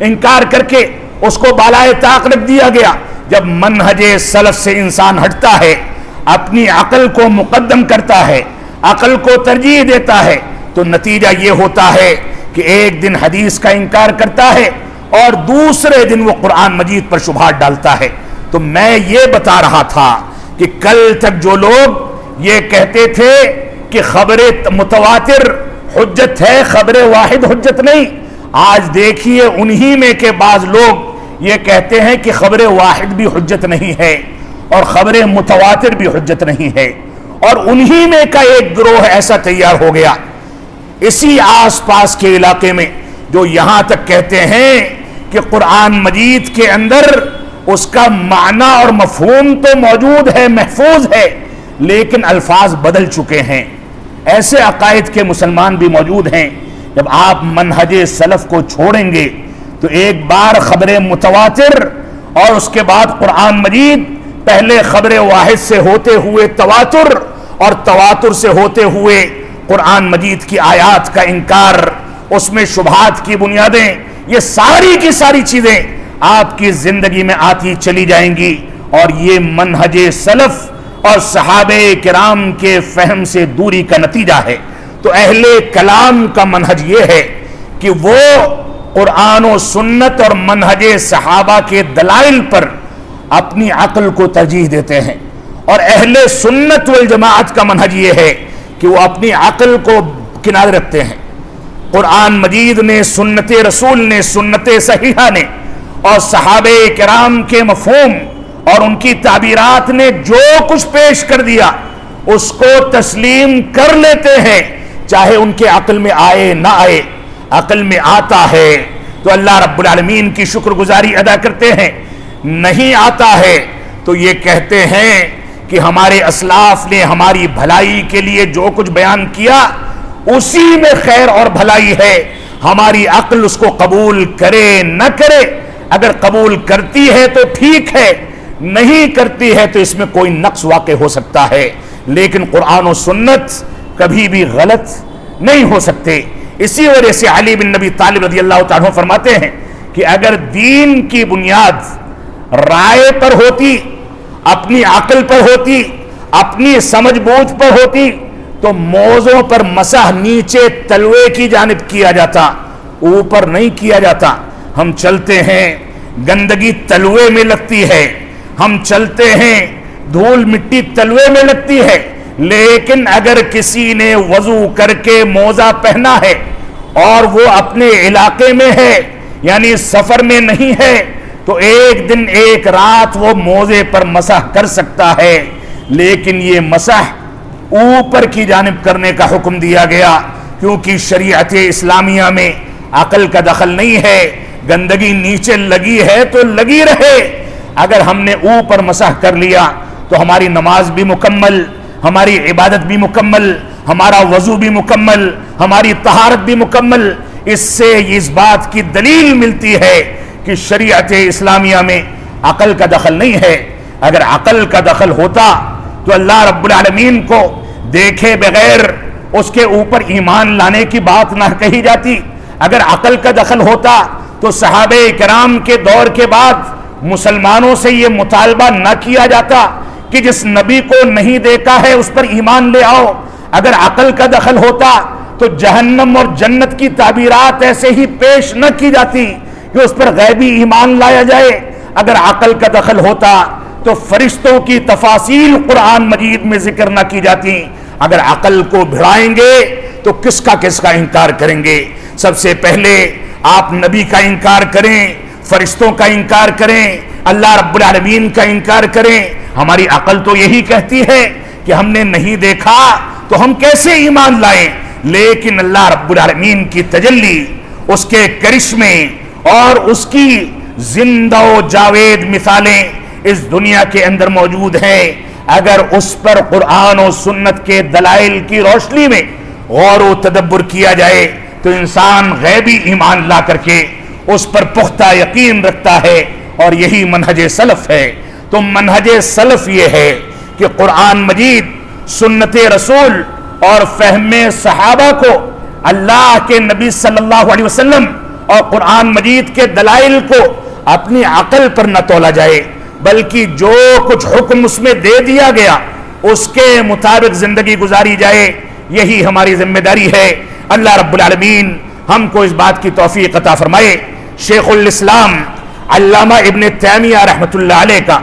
انکار کر کے اس کو بالائے طاق رکھ دیا گیا۔ جب منہج سلف سے انسان ہٹتا ہے، اپنی عقل کو مقدم کرتا ہے، عقل کو ترجیح دیتا ہے، تو نتیجہ یہ ہوتا ہے کہ ایک دن حدیث کا انکار کرتا ہے اور دوسرے دن وہ قرآن مجید پر شبہات ڈالتا ہے۔ تو میں یہ بتا رہا تھا کہ کل تک جو لوگ یہ کہتے تھے کہ خبر متواتر حجت ہے، خبر واحد حجت نہیں، آج دیکھیے انہی میں کے بعض لوگ یہ کہتے ہیں کہ خبر واحد بھی حجت نہیں ہے اور خبر متواتر بھی حجت نہیں ہے، اور انہی میں کا ایک گروہ ایسا تیار ہو گیا اسی آس پاس کے علاقے میں، جو یہاں تک کہتے ہیں کہ قرآن مجید کے اندر اس کا معنی اور مفہوم تو موجود ہے، محفوظ ہے، لیکن الفاظ بدل چکے ہیں۔ ایسے عقائد کے مسلمان بھی موجود ہیں۔ جب آپ منہج سلف کو چھوڑیں گے تو ایک بار خبر متواتر اور اس کے بعد قرآن مجید، پہلے خبر واحد سے ہوتے ہوئے تواتر اور تواتر سے ہوتے ہوئے قرآن مجید کی آیات کا انکار، اس میں شبہات کی بنیادیں، یہ ساری کی ساری چیزیں آپ کی زندگی میں آتی چلی جائیں گی، اور یہ منہج سلف اور صحابہ کرام کے فہم سے دوری کا نتیجہ ہے۔ تو اہل کلام کا منہج یہ ہے کہ وہ قرآن و سنت اور منہج صحابہ کے دلائل پر اپنی عقل کو ترجیح دیتے ہیں، اور اہل سنت والجماعت کا منہج یہ ہے کہ وہ اپنی عقل کو کنارے رکھتے ہیں۔ قرآن مجید نے، سنت رسول نے، سنت صحیحہ نے اور صحابہ کرام کے مفہوم اور ان کی تعبیرات نے جو کچھ پیش کر دیا اس کو تسلیم کر لیتے ہیں، چاہے ان کے عقل میں آئے نہ آئے۔ عقل میں آتا ہے تو اللہ رب العالمین کی شکر گزاری ادا کرتے ہیں، نہیں آتا ہے تو یہ کہتے ہیں کہ ہمارے اسلاف نے ہماری بھلائی کے لیے جو کچھ بیان کیا اسی میں خیر اور بھلائی ہے، ہماری عقل اس کو قبول کرے نہ کرے، اگر قبول کرتی ہے تو ٹھیک ہے، نہیں کرتی ہے تو اس میں کوئی نقص واقع ہو سکتا ہے، لیکن قرآن و سنت کبھی بھی غلط نہیں ہو سکتے۔ اسی وجہ سے علی بن نبی طالب رضی اللہ تعالیٰ عنہ فرماتے ہیں کہ اگر دین کی بنیاد رائے پر ہوتی، اپنی عقل پر ہوتی، اپنی سمجھ بوجھ پر ہوتی، تو موزوں پر مسح نیچے تلوے کی جانب کیا جاتا، اوپر نہیں کیا جاتا۔ ہم چلتے ہیں گندگی تلوے میں لگتی ہے، ہم چلتے ہیں دھول مٹی تلوے میں لگتی ہے، لیکن اگر کسی نے وضو کر کے موزہ پہنا ہے اور وہ اپنے علاقے میں ہے، یعنی سفر میں نہیں ہے، تو ایک دن ایک رات وہ موزے پر مسح کر سکتا ہے، لیکن یہ مسح اوپر کی جانب کرنے کا حکم دیا گیا، کیونکہ شریعت اسلامیہ میں عقل کا دخل نہیں ہے۔ گندگی نیچے لگی ہے تو لگی رہے، اگر ہم نے اوپر مسح کر لیا تو ہماری نماز بھی مکمل، ہماری عبادت بھی مکمل، ہمارا وضو بھی مکمل، ہماری طہارت بھی مکمل۔ اس سے اس بات کی دلیل ملتی ہے کہ شریعت اسلامیہ میں عقل کا دخل نہیں ہے۔ اگر عقل کا دخل ہوتا تو اللہ رب العالمین کو دیکھے بغیر اس کے اوپر ایمان لانے کی بات نہ کہی جاتی۔ اگر عقل کا دخل ہوتا تو صحابہ کرام کے دور کے بعد مسلمانوں سے یہ مطالبہ نہ کیا جاتا کہ جس نبی کو نہیں دیکھا ہے اس پر ایمان لے آؤ۔ اگر عقل کا دخل ہوتا تو جہنم اور جنت کی تعبیرات ایسے ہی پیش نہ کی جاتی کہ اس پر غیبی ایمان لایا جائے۔ اگر عقل کا دخل ہوتا تو فرشتوں کی تفاصیل قرآن مجید میں ذکر نہ کی جاتی۔ اگر عقل کو بھڑائیں گے تو کس کا انکار کریں گے؟ سب سے پہلے آپ نبی کا انکار کریں، فرشتوں کا انکار کریں، اللہ رب العالمین کا انکار کریں۔ ہماری عقل تو یہی کہتی ہے کہ ہم نے نہیں دیکھا تو ہم کیسے ایمان لائیں، لیکن اللہ رب العالمین کی تجلی، اس کے کرشمے اور اس کی زندہ و جاوید مثالیں اس دنیا کے اندر موجود ہیں۔ اگر اس پر قرآن و سنت کے دلائل کی روشنی میں غور و تدبر کیا جائے تو انسان غیبی ایمان لا کر کے اس پر پختہ یقین رکھتا ہے، اور یہی منہج سلف ہے۔ تو منہج سلف یہ ہے کہ قرآن مجید، سنت رسول اور فہم صحابہ کو اللہ کے نبی صلی اللہ علیہ وسلم اور قرآن مجید کے دلائل کو اپنی عقل پر نہ تولا جائے، بلکہ جو کچھ حکم اس میں دے دیا گیا اس کے مطابق زندگی گزاری جائے۔ یہی ہماری ذمہ داری ہے۔ اللہ رب العالمین ہم کو اس بات کی توفیق عطا فرمائے۔ شیخ الاسلام علامہ ابن تیمیہ رحمۃ اللہ علیہ کا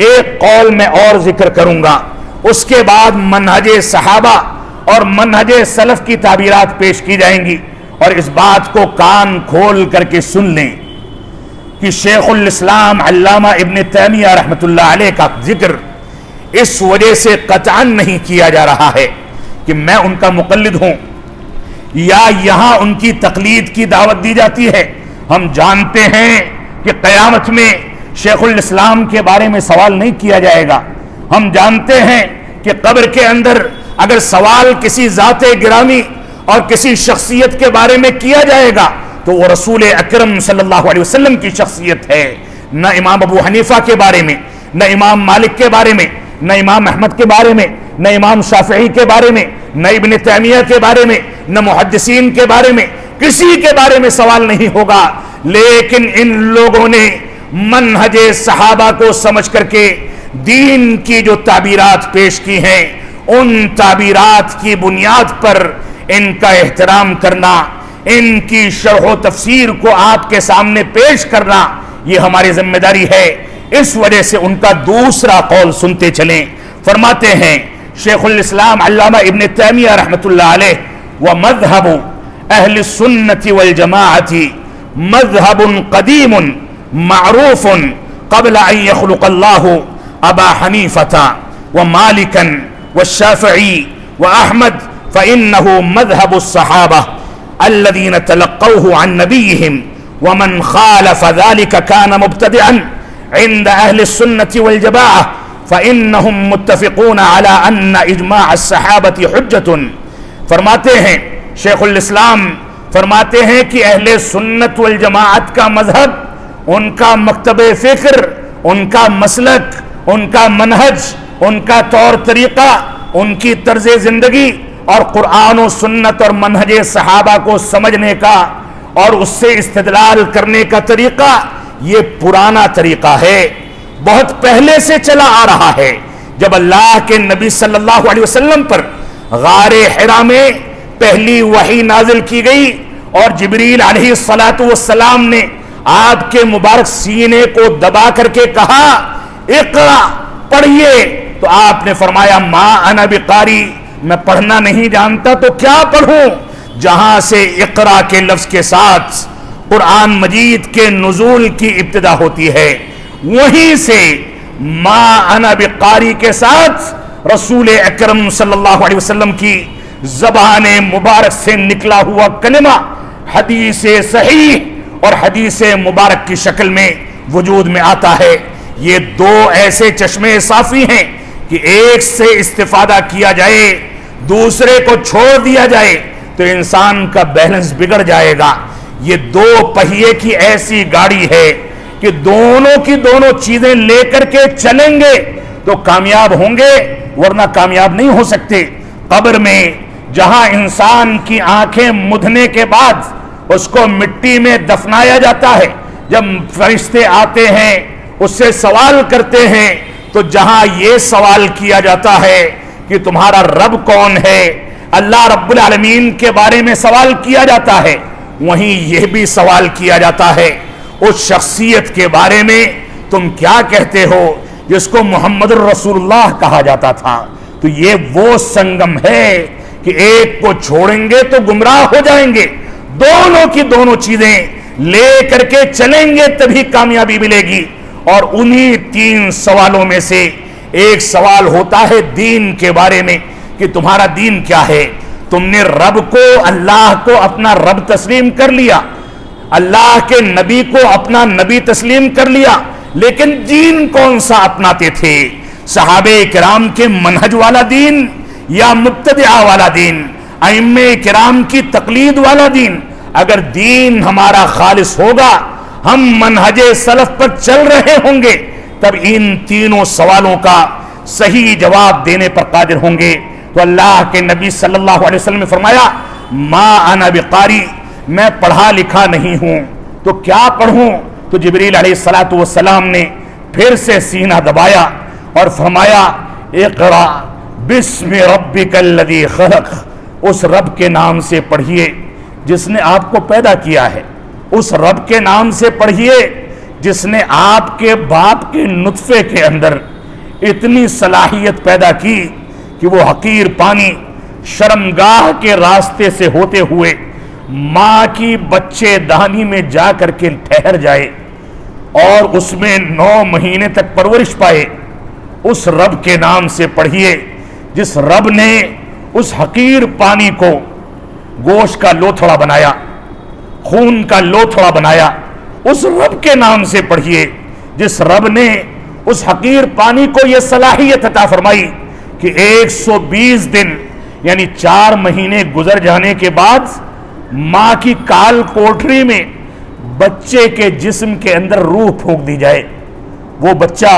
ایک قول میں اور ذکر کروں گا، اس کے بعد منہج صحابہ اور منہج سلف کی تعبیرات پیش کی جائیں گی، اور اس بات کو کان کھول کر کے سن لیں کہ شیخ الاسلام علامہ ابن تیمیہ رحمۃ اللہ علیہ کا ذکر اس وجہ سے قطعاً نہیں کیا جا رہا ہے کہ میں ان کا مقلد ہوں یا یہاں ان کی تقلید کی دعوت دی جاتی ہے۔ ہم جانتے ہیں کہ قیامت میں شیخ الاسلام کے بارے میں سوال نہیں کیا جائے گا۔ ہم جانتے ہیں کہ قبر کے اندر اگر سوال کسی ذات گرامی اور کسی شخصیت کے بارے میں کیا جائے گا تو وہ رسول اکرم صلی اللہ علیہ وسلم کی شخصیت ہے، نہ امام ابو حنیفہ کے بارے میں، نہ امام مالک کے بارے میں، نہ امام احمد کے بارے میں، نہ امام شافعی کے بارے میں، نہ ابن تیمیہ کے بارے میں، نہ محدثین کے بارے میں، کسی کے بارے میں سوال نہیں ہوگا۔ لیکن ان لوگوں نے منہج صحابہ کو سمجھ کر کے دین کی جو تعبیرات پیش کی ہیں، ان تعبیرات کی بنیاد پر ان کا احترام کرنا، ان کی شرح و تفسیر کو آپ کے سامنے پیش کرنا، یہ ہماری ذمہ داری ہے۔ اس وجہ سے ان کا دوسرا قول سنتے چلیں۔ فرماتے ہیں شیخ الاسلام علامہ ابن تیمیہ رحمۃ اللہ علیہ، وَمَذْهَبُ أَهْلِ السُّنَّةِ وَالْجَمَاعَةِ مذهب قديم معروف قبل أن يخلق الله أبا حنيفة ومالكا والشافعي وأحمد، فإنه مذهب الصحابة الذين تلقوه عن نبيهم، ومن خالف ذلك كان مبتدعا عند أهل السنة والجماعة، فإنهم متفقون على أن إجماع الصحابة حجة۔ فرماتے ہیں شیخ الاسلام فرماتے ہیں کہ اہل سنت والجماعت کا مذہب، ان کا مکتب فکر، ان کا مسلک، ان کا منہج، ان کا طور طریقہ، ان کی طرز زندگی اور قرآن و سنت اور منہج صحابہ کو سمجھنے کا اور اس سے استدلال کرنے کا طریقہ یہ پرانا طریقہ ہے، بہت پہلے سے چلا آ رہا ہے۔ جب اللہ کے نبی صلی اللہ علیہ وسلم پر غار حرا میں پہلی وحی نازل کی گئی اور جبریل علیہ السلام نے آپ کے مبارک سینے کو دبا کر کے کہا اقرا، پڑھیے، تو آپ نے فرمایا ما انا بقاری، میں پڑھنا نہیں جانتا تو کیا پڑھوں۔ جہاں سے اقرا کے لفظ کے ساتھ قرآن مجید کے نزول کی ابتدا ہوتی ہے، وہیں سے ما انا بقاری کے ساتھ رسول اکرم صلی اللہ علیہ وسلم کی زبان مبارک سے نکلا ہوا کلمہ حدیث صحیح اور حدیث مبارک کی شکل میں وجود میں آتا ہے۔ یہ دو ایسے چشمے صافی ہیں کہ ایک سے استفادہ کیا جائے دوسرے کو چھوڑ دیا جائے تو انسان کا بیلنس بگڑ جائے گا۔ یہ دو پہیے کی ایسی گاڑی ہے کہ دونوں کی دونوں چیزیں لے کر کے چلیں گے تو کامیاب ہوں گے، ورنہ کامیاب نہیں ہو سکتے۔ قبر میں جہاں انسان کی آنکھیں مدھنے کے بعد اس کو مٹی میں دفنایا جاتا ہے، جب فرشتے آتے ہیں اس سے سوال کرتے ہیں تو جہاں یہ سوال کیا جاتا ہے کہ تمہارا رب کون ہے، اللہ رب العالمین کے بارے میں سوال کیا جاتا ہے، وہیں یہ بھی سوال کیا جاتا ہے اس شخصیت کے بارے میں تم کیا کہتے ہو جس کو محمد رسول اللہ کہا جاتا تھا۔ تو یہ وہ سنگم ہے کہ ایک کو چھوڑیں گے تو گمراہ ہو جائیں گے، دونوں کی دونوں چیزیں لے کر کے چلیں گے تبھی کامیابی ملے گی۔ اور انہی تین سوالوں میں سے ایک سوال ہوتا ہے دین کے بارے میں کہ تمہارا دین کیا ہے۔ تم نے رب کو، اللہ کو اپنا رب تسلیم کر لیا، اللہ کے نبی کو اپنا نبی تسلیم کر لیا، لیکن دین کون سا اپناتے تھے؟ صحابہ کرام کے منہج والا دین یا مبتدعہ والا دین، ائمہ کرام کی تقلید والا دین؟ اگر دین ہمارا خالص ہوگا، ہم منہج سلف پر چل رہے ہوں گے، تب ان تینوں سوالوں کا صحیح جواب دینے پر قادر ہوں گے۔ تو اللہ کے نبی صلی اللہ علیہ وسلم نے فرمایا ما انا بقاری، میں پڑھا لکھا نہیں ہوں تو کیا پڑھوں؟ تو جبریل علیہ السلام نے پھر سے سینہ دبایا اور فرمایا اقرا بسم ربک الذی خلق، اس رب کے نام سے پڑھیے جس نے آپ کو پیدا کیا ہے، اس رب کے نام سے پڑھیے جس نے آپ کے باپ کے نطفے کے اندر اتنی صلاحیت پیدا کی کہ وہ حقیر پانی شرمگاہ کے راستے سے ہوتے ہوئے ماں کی بچے دانی میں جا کر کے ٹھہر جائے اور اس میں 9 مہینے تک پرورش پائے۔ اس رب کے نام سے پڑھیے جس رب نے اس حقیر پانی کو گوشت کا لوتھڑا بنایا، خون کا لوتھڑا بنایا۔ اس رب کے نام سے پڑھیے جس رب نے اس حقیر پانی کو یہ صلاحیت عطا فرمائی کہ 120 دن یعنی 4 مہینے گزر جانے کے بعد ماں کی کال کوٹری میں بچے کے جسم کے اندر روح پھونک دی جائے۔ وہ بچہ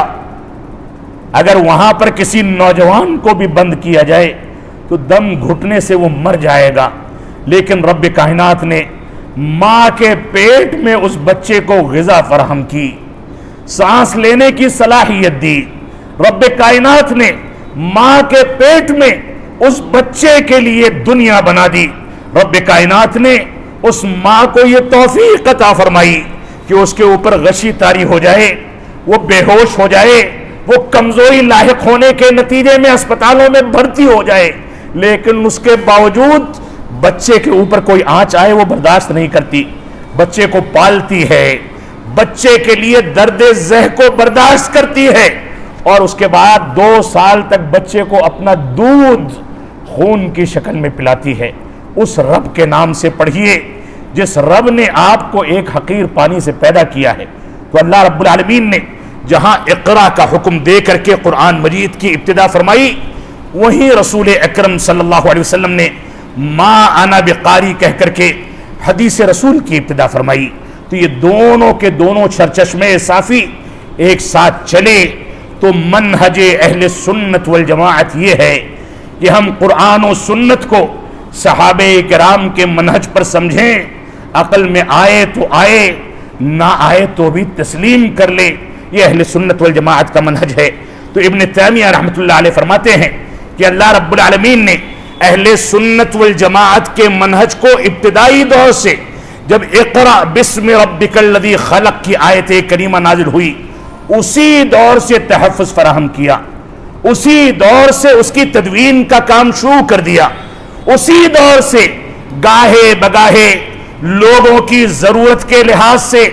اگر وہاں پر کسی نوجوان کو بھی بند کیا جائے تو دم گھٹنے سے وہ مر جائے گا، لیکن رب کائنات نے ماں کے پیٹ میں اس بچے کو غذا فراہم کی، سانس لینے کی صلاحیت دی۔ رب کائنات نے ماں کے پیٹ میں اس بچے کے لیے دنیا بنا دی۔ رب کائنات نے اس ماں کو یہ توفیق عطا فرمائی کہ اس کے اوپر غشی طاری ہو جائے، وہ بے ہوش ہو جائے، وہ کمزوری لاحق ہونے کے نتیجے میں اسپتالوں میں بھرتی ہو جائے، لیکن اس کے باوجود بچے کے اوپر کوئی آنچ آئے وہ برداشت نہیں کرتی، بچے کو پالتی ہے، بچے کے لیے درد زہ کو برداشت کرتی ہے، اور اس کے بعد 2 سال تک بچے کو اپنا دودھ خون کی شکل میں پلاتی ہے۔ اس رب کے نام سے پڑھیے جس رب نے آپ کو ایک حقیر پانی سے پیدا کیا ہے۔ تو اللہ رب العالمین نے جہاں اقرا کا حکم دے کر کے قرآن مجید کی ابتدا فرمائی، وہیں رسول اکرم صلی اللہ علیہ وسلم نے ما انا بقاری کہہ کر کے حدیث رسول کی ابتدا فرمائی۔ تو یہ دونوں کے دونوں سرچشمے صافی ایک ساتھ چلے تو منہج اہل سنت والجماعت یہ ہے کہ ہم قرآن و سنت کو صحابہ کرام کے منہج پر سمجھیں، عقل میں آئے تو آئے، نہ آئے تو بھی تسلیم کر لے۔ یہ اہل سنت والجماعت کا منہج ہے۔ تو ابن تیمیہ رحمۃ اللہ علیہ فرماتے ہیں کہ اللہ رب العالمین نے اہل سنت والجماعت کے منہج کو ابتدائی دور سے، جب اقرأ بسم ربک الذی خلق کی آیت کریمہ نازل ہوئی، اسی دور سے تحفظ فراہم کیا، اسی دور سے اس کی تدوین کا کام شروع کر دیا، اسی دور سے گاہے بگاہے لوگوں کی ضرورت کے لحاظ سے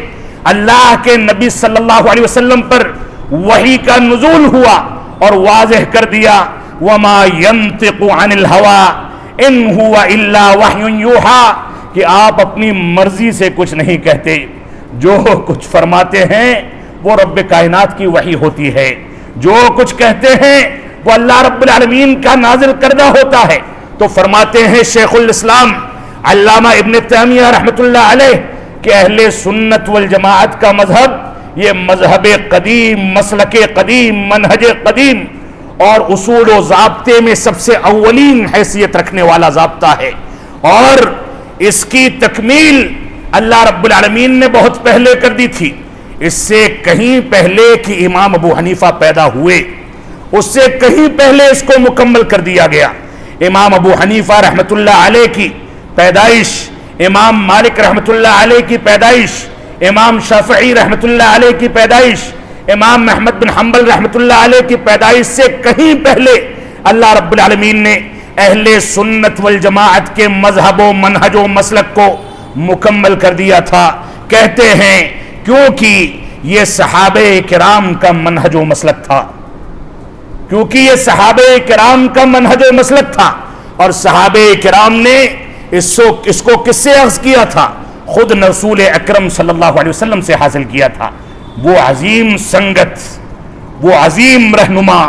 اللہ کے نبی صلی اللہ علیہ وسلم پر وحی کا نزول ہوا اور واضح کر دیا وما ينطق عن الهوى ان هو الا وحی یوحى، کہ آپ اپنی مرضی سے کچھ نہیں کہتے، جو کچھ فرماتے ہیں وہ رب کائنات کی وحی ہوتی ہے، جو کچھ کہتے ہیں وہ اللہ رب العالمین کا نازل کردہ ہوتا ہے۔ تو فرماتے ہیں شیخ الاسلام علامہ ابن تیمیہ رحمۃ اللہ علیہ کہ اہل سنت والجماعت کا مذہب یہ مذہب قدیم، مسلک قدیم، منہج قدیم اور اصول و ضابطے میں سب سے اولین حیثیت رکھنے والا ضابطہ ہے، اور اس کی تکمیل اللہ رب العالمین نے بہت پہلے کر دی تھی۔ اس سے کہیں پہلے کہ امام ابو حنیفہ پیدا ہوئے، اس سے کہیں پہلے اس کو مکمل کر دیا گیا۔ امام ابو حنیفہ رحمۃ اللہ علیہ کی پیدائش، امام مالک رحمۃ اللہ علیہ کی پیدائش، امام شافعی رحمۃ اللہ علیہ کی پیدائش، امام احمد بن حنبل رحمۃ اللہ علیہ کی پیدائش سے کہیں پہلے اللہ رب العالمین نے اہل سنت والجماعت کے مذہب و منہج و مسلک کو مکمل کر دیا تھا۔ کہتے ہیں کیونکہ یہ صحابہ کرام کا منہج و مسلک تھا، کیونکہ یہ صحابہ کرام کا منہج و مسلک تھا، اور صحابہ کرام نے اس کو کس سے اخذ کیا تھا؟ خود رسول اکرم صلی اللہ علیہ وسلم سے حاصل کیا تھا۔ وہ عظیم سنگت، وہ عظیم رہنما،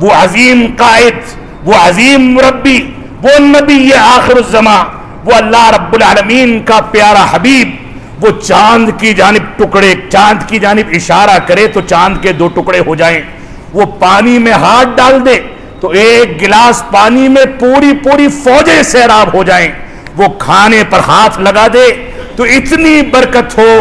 وہ عظیم قائد، وہ عظیم مربی، وہ نبی آخر الزمان، وہ اللہ رب العالمین کا پیارا حبیب، وہ چاند کی جانب اشارہ کرے تو چاند کے 2 ٹکڑے ہو جائیں، وہ پانی میں ہاتھ ڈال دے تو ایک گلاس پانی میں پوری فوجیں سیراب ہو جائیں، وہ کھانے پر ہاتھ لگا دے تو اتنی برکت ہو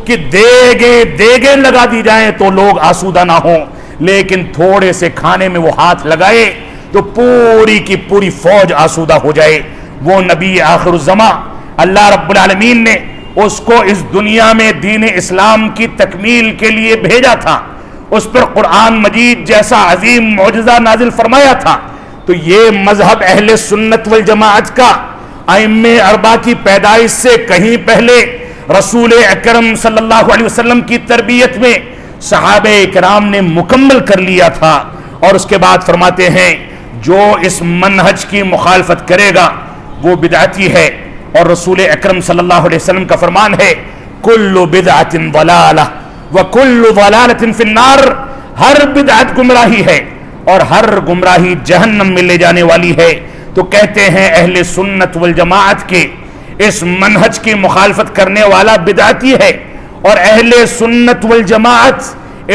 کہ دیگیں لگا دی جائیں تو لوگ آسودہ نہ ہوں، لیکن تھوڑے سے کھانے میں وہ ہاتھ لگائے تو پوری کی پوری فوج آسودہ ہو جائے۔ وہ نبی آخر الزمان، اللہ رب العالمین نے اس کو اس دنیا میں دین اسلام کی تکمیل کے لیے بھیجا تھا، اس پر قرآن مجید جیسا عظیم معجزہ نازل فرمایا تھا۔ تو یہ مذہب اہل سنت والجماعت کا ائمہ اربعہ کی پیدائش سے کہیں پہلے رسول اکرم صلی اللہ علیہ وسلم کی تربیت میں صحابہ کرام نے مکمل کر لیا تھا۔ اور اس کے بعد فرماتے ہیں جو اس منہج کی مخالفت کرے گا وہ بدعتی ہے، اور رسول اکرم صلی اللہ علیہ وسلم کا فرمان ہے کل بدعت ضلالہ وکل ضلالۃ فی النار، ہر بدعت گمراہی ہے اور ہر گمراہی جہنم میں لے جانے والی ہے۔ تو کہتے ہیں اہل سنت والجماعت کے اس منہج کی مخالفت کرنے والا بدعتی ہے، اور اہل سنت والجماعت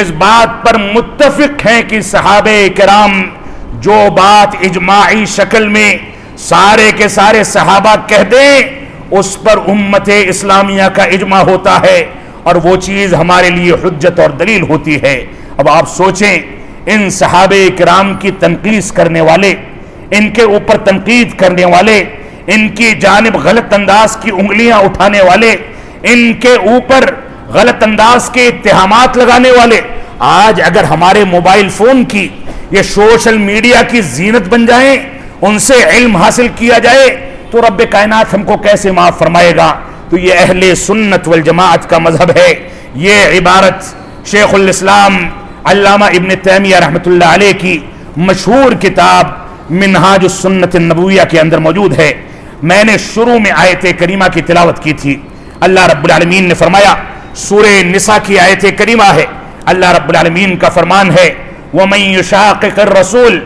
اس بات پر متفق ہیں کہ صحابہ کرام جو بات اجماعی شکل میں سارے کے سارے صحابہ کہہ دیں اس پر امت اسلامیہ کا اجماع ہوتا ہے، اور وہ چیز ہمارے لیے حجت اور دلیل ہوتی ہے۔ اب آپ سوچیں ان صحابہ کرام کی تنقید کرنے والے، ان کے اوپر تنقید کرنے والے، ان کی جانب غلط انداز کی انگلیاں اٹھانے والے، ان کے اوپر غلط انداز کے اتہامات لگانے والے، آج اگر ہمارے موبائل فون کی یہ سوشل میڈیا کی زینت بن جائیں، ان سے علم حاصل کیا جائے تو رب کائنات ہم کو کیسے معاف فرمائے گا؟ تو یہ اہل سنت والجماعت کا مذہب ہے۔ یہ عبارت شیخ الاسلام علامہ ابن تیمیہ رحمۃ اللہ علیہ کی مشہور کتاب منہاج السنت النبویہ کے اندر موجود ہے۔ میں نے شروع میں آیت کریمہ کی تلاوت کی تھی۔ اللہ رب العالمین نے فرمایا، سورہ نساء کی آیت کریمہ ہے، اللہ رب العالمین کا فرمان ہے وَمَن يُشَاقِقِ الرَّسُولِ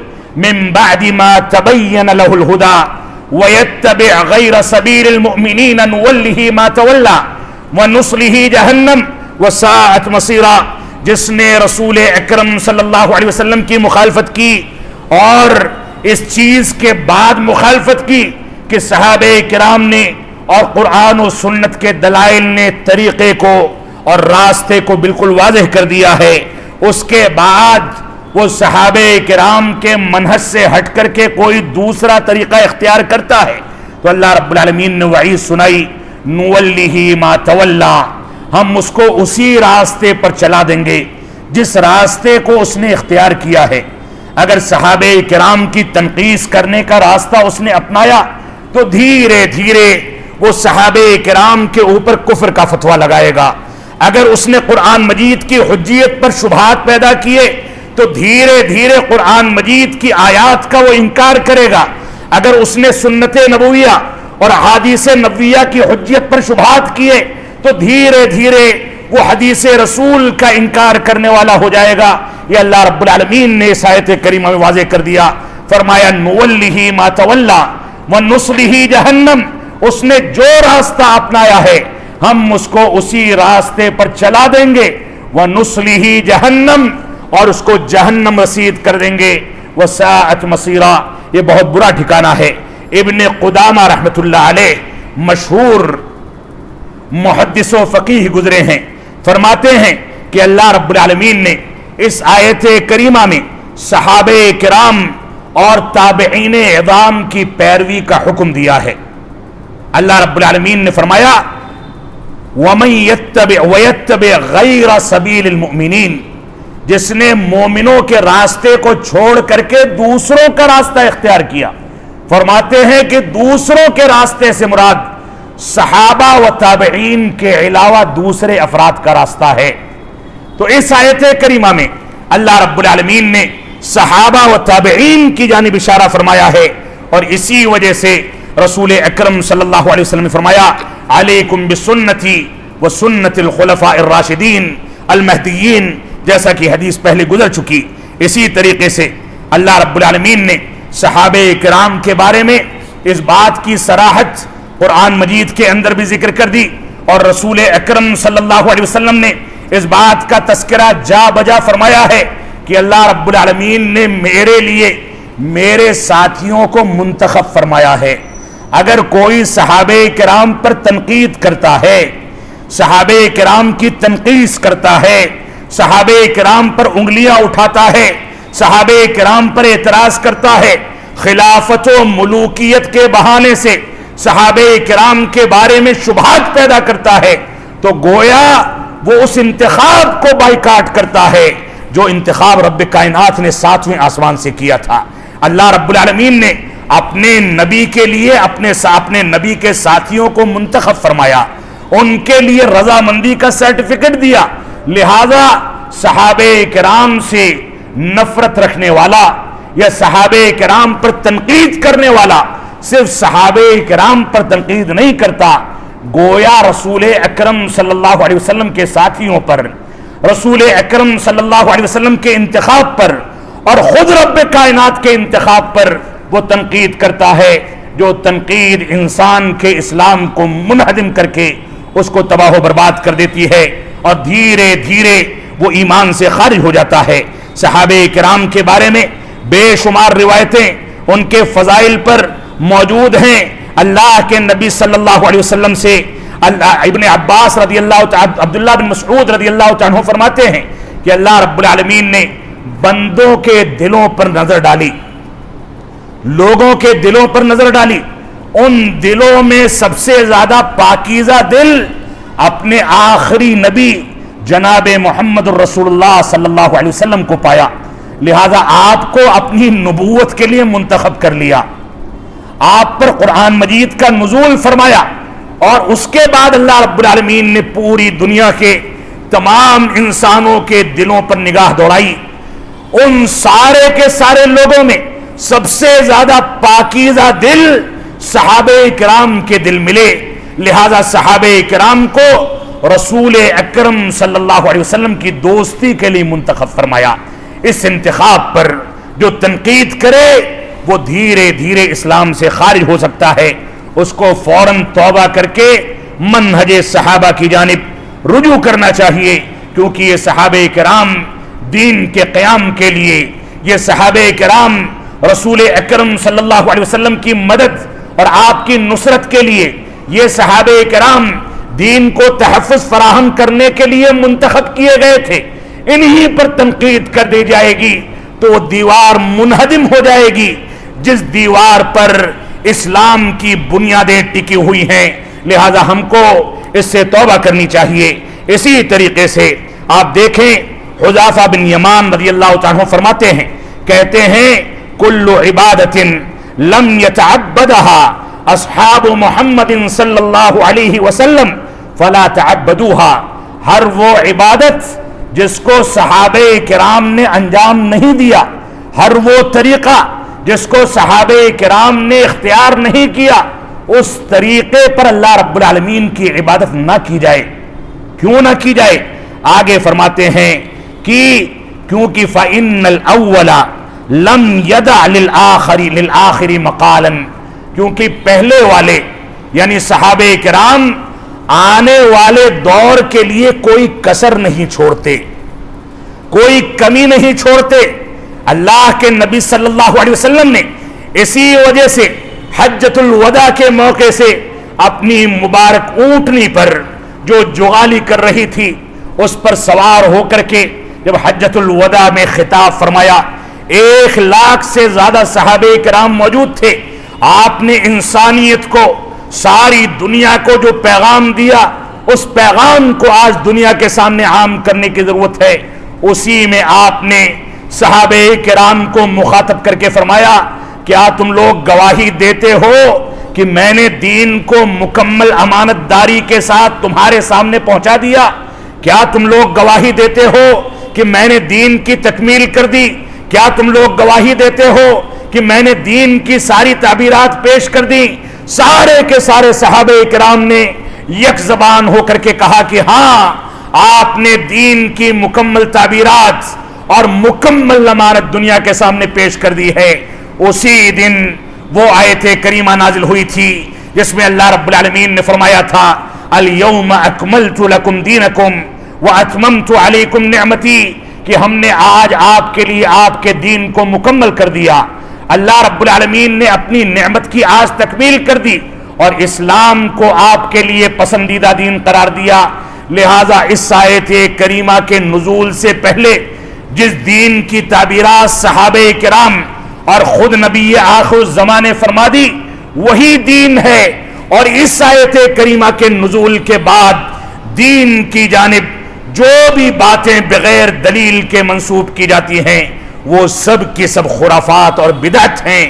مِن بَعْدِ مَا تَبَيَّنَ لَهُ الْهُدَى وَيَتَّبِعْ غَيْرَ سَبِيلِ الْمُؤْمِنِينَ نُوَلِّهِ مَا تَوَلَّى وَنُصْلِهِ جَهَنَّمَ وَسَاءَتْ مَصِيرًا، جس نے رسول اکرم صلی اللہ علیہ وسلم کی مخالفت کی اور اس چیز کے بعد مخالفت کی کہ صحابہ کرام نے اور قرآن و سنت کے دلائل نے طریقے کو اور راستے کو بالکل واضح کر دیا ہے، اس کے بعد وہ صحابہ کرام کے منہج سے ہٹ کر کے کوئی دوسرا طریقہ اختیار کرتا ہے تو اللہ رب العالمین نے وعید سنائی، نولیہ ما تولا، ہم اس کو اسی راستے پر چلا دیں گے جس راستے کو اس نے اختیار کیا ہے۔ اگر صحابہ کرام کی تنقیص کرنے کا راستہ اس نے اپنایا تو دھیرے دھیرے وہ صحابہ کرام کے اوپر کفر کا فتویٰ لگائے گا۔ اگر اس نے قرآن مجید کی حجیت پر شبہات پیدا کیے تو دھیرے دھیرے قرآن مجید کی آیات کا وہ انکار کرے گا۔ اگر اس نے سنت نبویہ اور حدیث نبویہ کی حجیت پر شبہات کیے تو دھیرے دھیرے وہ حدیث رسول کا انکار کرنے والا ہو جائے گا۔ یہ اللہ رب العالمین نے اس آیت کریمہ میں واضح کر دیا، فرمایا نولیہ ما تولا ونصلہ جہنم، اس نے جو راستہ اپنایا ہے ہم اس کو اسی راستے پر چلا دیں گے، ونصلہ جہنم، اور اس کو جہنم رسید کر دیں گے، وساءت مصیرا، یہ بہت برا ٹھکانہ ہے۔ ابن قدامہ رحمۃ اللہ علیہ مشہور محدث و فقیہ گزرے ہیں، فرماتے ہیں کہ اللہ رب العالمین نے اس آیت کریمہ میں صحابہ کرام اور تابعین عظام کی پیروی کا حکم دیا ہے۔ اللہ رب العالمین نے فرمایا وَمَن يَتَّبِعْ وَيَتَّبِعْ غَيْرَ سَبِيلِ الْمُؤْمِنِينَ، جس نے مومنوں کے راستے کو چھوڑ کر کے دوسروں کا راستہ اختیار کیا، فرماتے ہیں کہ دوسروں کے راستے سے مراد صحابہ و تابعین کے علاوہ دوسرے افراد کا راستہ ہے۔ تو اس آیت کریمہ میں اللہ رب العالمین نے صحابہ و تابعین کی جانب اشارہ فرمایا ہے، اور اسی وجہ سے رسول اکرم صلی اللہ علیہ وسلم نے فرمایا علیکم بسنتی و سنت الخلفاء الراشدین المہدیین، جیسا کہ حدیث پہلے گزر چکی۔ اسی طریقے سے اللہ رب العالمین نے صحابہ کرام کے بارے میں اس بات کی صراحت قرآن مجید کے اندر بھی ذکر کر دی، اور رسول اکرم صلی اللہ علیہ وسلم نے اس بات کا تذکرہ جا بجا فرمایا ہے کہ اللہ رب العالمین نے میرے لیے میرے ساتھیوں کو منتخب فرمایا ہے۔ اگر کوئی صحابہ کرام پر تنقید کرتا ہے، صحابہ کرام کی تنقیص کرتا ہے، صحابہ کرام پر انگلیاں اٹھاتا ہے، صحابہ کرام پر اعتراض کرتا ہے، خلافت و ملوکیت کے بہانے سے صحابہ کرام کے بارے میں شبہات پیدا کرتا ہے، تو گویا وہ اس انتخاب کو بائیکاٹ کرتا ہے جو انتخاب رب کائنات نے 7ویں آسمان سے کیا تھا۔ اللہ رب العالمین نے اپنے نبی کے لیے اپنے نبی کے ساتھیوں کو منتخب فرمایا، ان کے لیے رضامندی کا سرٹیفکیٹ دیا، لہذا صحابہ کرام سے نفرت رکھنے والا یا صحابہ کرام پر تنقید کرنے والا صرف صحابہ کرام پر تنقید نہیں کرتا، گویا رسول اکرم صلی اللہ علیہ وسلم کے ساتھیوں پر، رسول اکرم صلی اللہ علیہ وسلم کے انتخاب پر اور خود رب کائنات کے انتخاب پر وہ تنقید کرتا ہے، جو تنقید انسان کے اسلام کو منہدم کر کے اس کو تباہ و برباد کر دیتی ہے، اور دھیرے دھیرے وہ ایمان سے خارج ہو جاتا ہے۔ صحابہ کرام کے بارے میں بے شمار روایتیں ان کے فضائل پر موجود ہیں۔ اللہ کے نبی صلی اللہ علیہ وسلم سے ابن عباس رضی اللہ تعالی، عبداللہ بن مسعود رضی اللہ تعالی عنہ فرماتے ہیں کہ اللہ رب العالمین نے بندوں کے دلوں پر نظر ڈالی، لوگوں کے دلوں پر نظر ڈالی، ان دلوں میں سب سے زیادہ پاکیزہ دل اپنے آخری نبی جناب محمد الرسول اللہ صلی اللہ علیہ وسلم کو پایا، لہذا آپ کو اپنی نبوت کے لیے منتخب کر لیا، آپ پر قرآن مجید کا نزول فرمایا، اور اس کے بعد اللہ رب العالمین نے پوری دنیا کے تمام انسانوں کے دلوں پر نگاہ دوڑائی، ان سارے کے سارے لوگوں میں سب سے زیادہ پاکیزہ دل صحابہ کرام کے دل ملے، لہذا صحابہ کرام کو رسول اکرم صلی اللہ علیہ وسلم کی دوستی کے لیے منتخب فرمایا۔ اس انتخاب پر جو تنقید کرے وہ دھیرے دھیرے اسلام سے خارج ہو سکتا ہے، اس کو فوراً توبہ کر کے منہج صحابہ کی جانب رجوع کرنا چاہیے، کیونکہ یہ صحابہ کرام دین کے قیام کے لیے، یہ صحابہ کرام رسول اکرم صلی اللہ علیہ وسلم کی مدد اور آپ کی نصرت کے لیے یہ صحابہ کرام دین کو تحفظ فراہم کرنے کے لیے منتخب کیے گئے تھے، انہی پر تنقید کر دی جائے گی تو وہ دیوار منہدم ہو جائے گی جس دیوار پر اسلام کی بنیادیں ٹکی ہوئی ہیں۔ لہذا ہم کو اس سے توبہ کرنی چاہیے۔ اسی طریقے سے آپ دیکھیں حذیفہ بن یمان رضی اللہ تعالیٰ عنہ فرماتے ہیں، کہتے ہیں کل عبادت لم يتعبدها اصحاب محمد صلی اللہ علیہ وسلم فلا تعبدوها، ہر وہ عبادت جس کو صحابہ کرام نے انجام نہیں دیا، ہر وہ طریقہ جس کو صحابہ کرام نے اختیار نہیں کیا، اس طریقے پر اللہ رب العالمین کی عبادت نہ کی جائے۔ کیوں نہ کی جائے؟ آگے فرماتے ہیں کہ کیونکہ فَإِنَّ الْأَوَّلَ لَمْ يَدَعْ لِلْآخِرِ مَقَالًا، کیونکہ پہلے والے یعنی صحابہ کرام آنے والے دور کے لیے کوئی کسر نہیں چھوڑتے، کوئی کمی نہیں چھوڑتے۔ اللہ کے نبی صلی اللہ علیہ وسلم نے اسی وجہ سے حجۃ الوداع کے موقع سے اپنی مبارک اونٹنی پر جو جغالی کر رہی تھی اس پر سوار ہو کر کے جب حجۃ الوداع میں خطاب فرمایا، 1,00,000 سے زیادہ صحابہ کرام موجود تھے، آپ نے انسانیت کو، ساری دنیا کو جو پیغام دیا اس پیغام کو آج دنیا کے سامنے عام کرنے کی ضرورت ہے۔ اسی میں آپ نے صحابہ کرام کو مخاطب کر کے فرمایا، کیا تم لوگ گواہی دیتے ہو کہ میں نے دین کو مکمل امانت داری کے ساتھ تمہارے سامنے پہنچا دیا؟ کیا تم لوگ گواہی دیتے ہو کہ میں نے دین کی تکمیل کر دی؟ کیا تم لوگ گواہی دیتے ہو کہ میں نے دین کی ساری تعبیرات پیش کر دی؟ سارے کے سارے صحابہ کرام نے یک زبان ہو کر کے کہا کہ ہاں، آپ نے دین کی مکمل تعبیرات اور مکمل امانت دنیا کے سامنے پیش کر دی ہے۔ اسی دن وہ آیت کریمہ نازل ہوئی تھی جس میں اللہ رب العالمین نے فرمایا تھا اليوم اکملت لکم دینکم واتممت علیکم نعمتی، کہ ہم نے آج آپ کے لیے آپ کے دین کو مکمل کر دیا۔ اللہ رب العالمین نے اپنی نعمت کی آج تکمیل کر دی اور اسلام کو آپ کے لیے پسندیدہ دین قرار دیا۔ لہذا اس آیت کریمہ کے نزول سے پہلے جس دین کی تعبیرات صحابہ کرام اور خود نبی آخر الزمان نے فرما دی وہی دین ہے، اور اس آیت کریمہ کے نزول کے بعد دین کی جانب جو بھی باتیں بغیر دلیل کے منسوب کی جاتی ہیں وہ سب کی سب خرافات اور بدعت ہیں،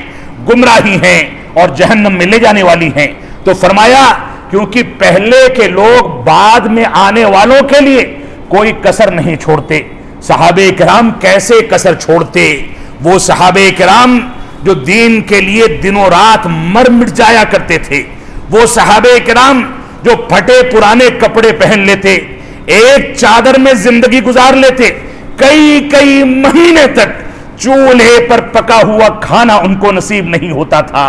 گمراہی ہیں اور جہنم میں لے جانے والی ہیں۔ تو فرمایا کیونکہ پہلے کے لوگ بعد میں آنے والوں کے لیے کوئی کسر نہیں چھوڑتے۔ صحابہ کرام کیسے کسر چھوڑتے؟ وہ صحابہ کرام جو دین کے لیے دنوں رات مر مٹ جایا کرتے تھے، وہ صحابہ کرام جو پھٹے پرانے کپڑے پہن لیتے، ایک چادر میں زندگی گزار لیتے، کئی مہینے تک چولہے پر پکا ہوا کھانا ان کو نصیب نہیں ہوتا تھا،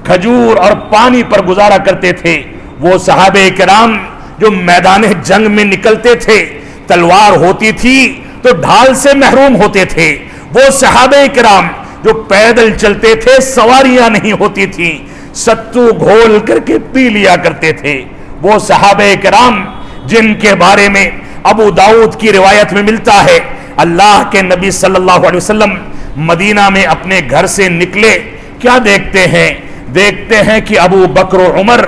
کھجور اور پانی پر گزارا کرتے تھے۔ وہ صحابہ کرام جو میدان جنگ میں نکلتے تھے، تلوار ہوتی تھی تو ڈھال سے محروم ہوتے تھے۔ وہ صحابہ کرام جو پیدل چلتے تھے، سواریاں نہیں ہوتی تھیں، ستو گھول کر کے پی لیا کرتے تھے۔ وہ صحابہ کرام جن کے بارے میں ابو داؤد کی روایت میں ملتا ہے اللہ کے نبی صلی اللہ علیہ وسلم مدینہ میں اپنے گھر سے نکلے، کیا دیکھتے ہیں کہ ابو بکر و عمر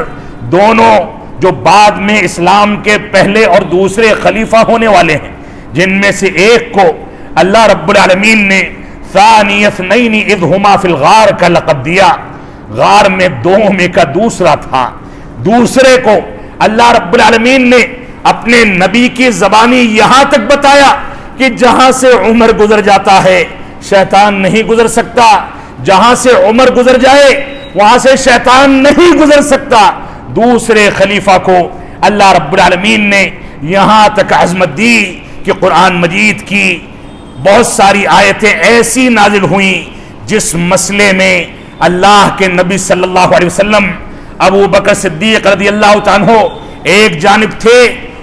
دونوں جو بعد میں اسلام کے پہلے اور دوسرے خلیفہ ہونے والے ہیں، جن میں سے ایک کو اللہ رب العالمین نے ثانی اثنین اذ ہما فی الغار کا لقب دیا، غار میں دو میں کا دوسرا تھا۔ دوسرے کو اللہ رب العالمین نے اپنے نبی کی زبانی یہاں تک بتایا کہ جہاں سے عمر گزر جاتا ہے شیطان نہیں گزر سکتا، جہاں سے عمر گزر جائے وہاں سے شیطان نہیں گزر سکتا۔ دوسرے خلیفہ کو اللہ رب العالمین نے یہاں تک عظمت دی کہ قرآن مجید کی بہت ساری آیتیں ایسی نازل ہوئیں جس مسئلے میں اللہ کے نبی صلی اللہ علیہ وسلم، ابو بکر صدیق رضی اللہ تعالیٰ عنہ ایک جانب تھے،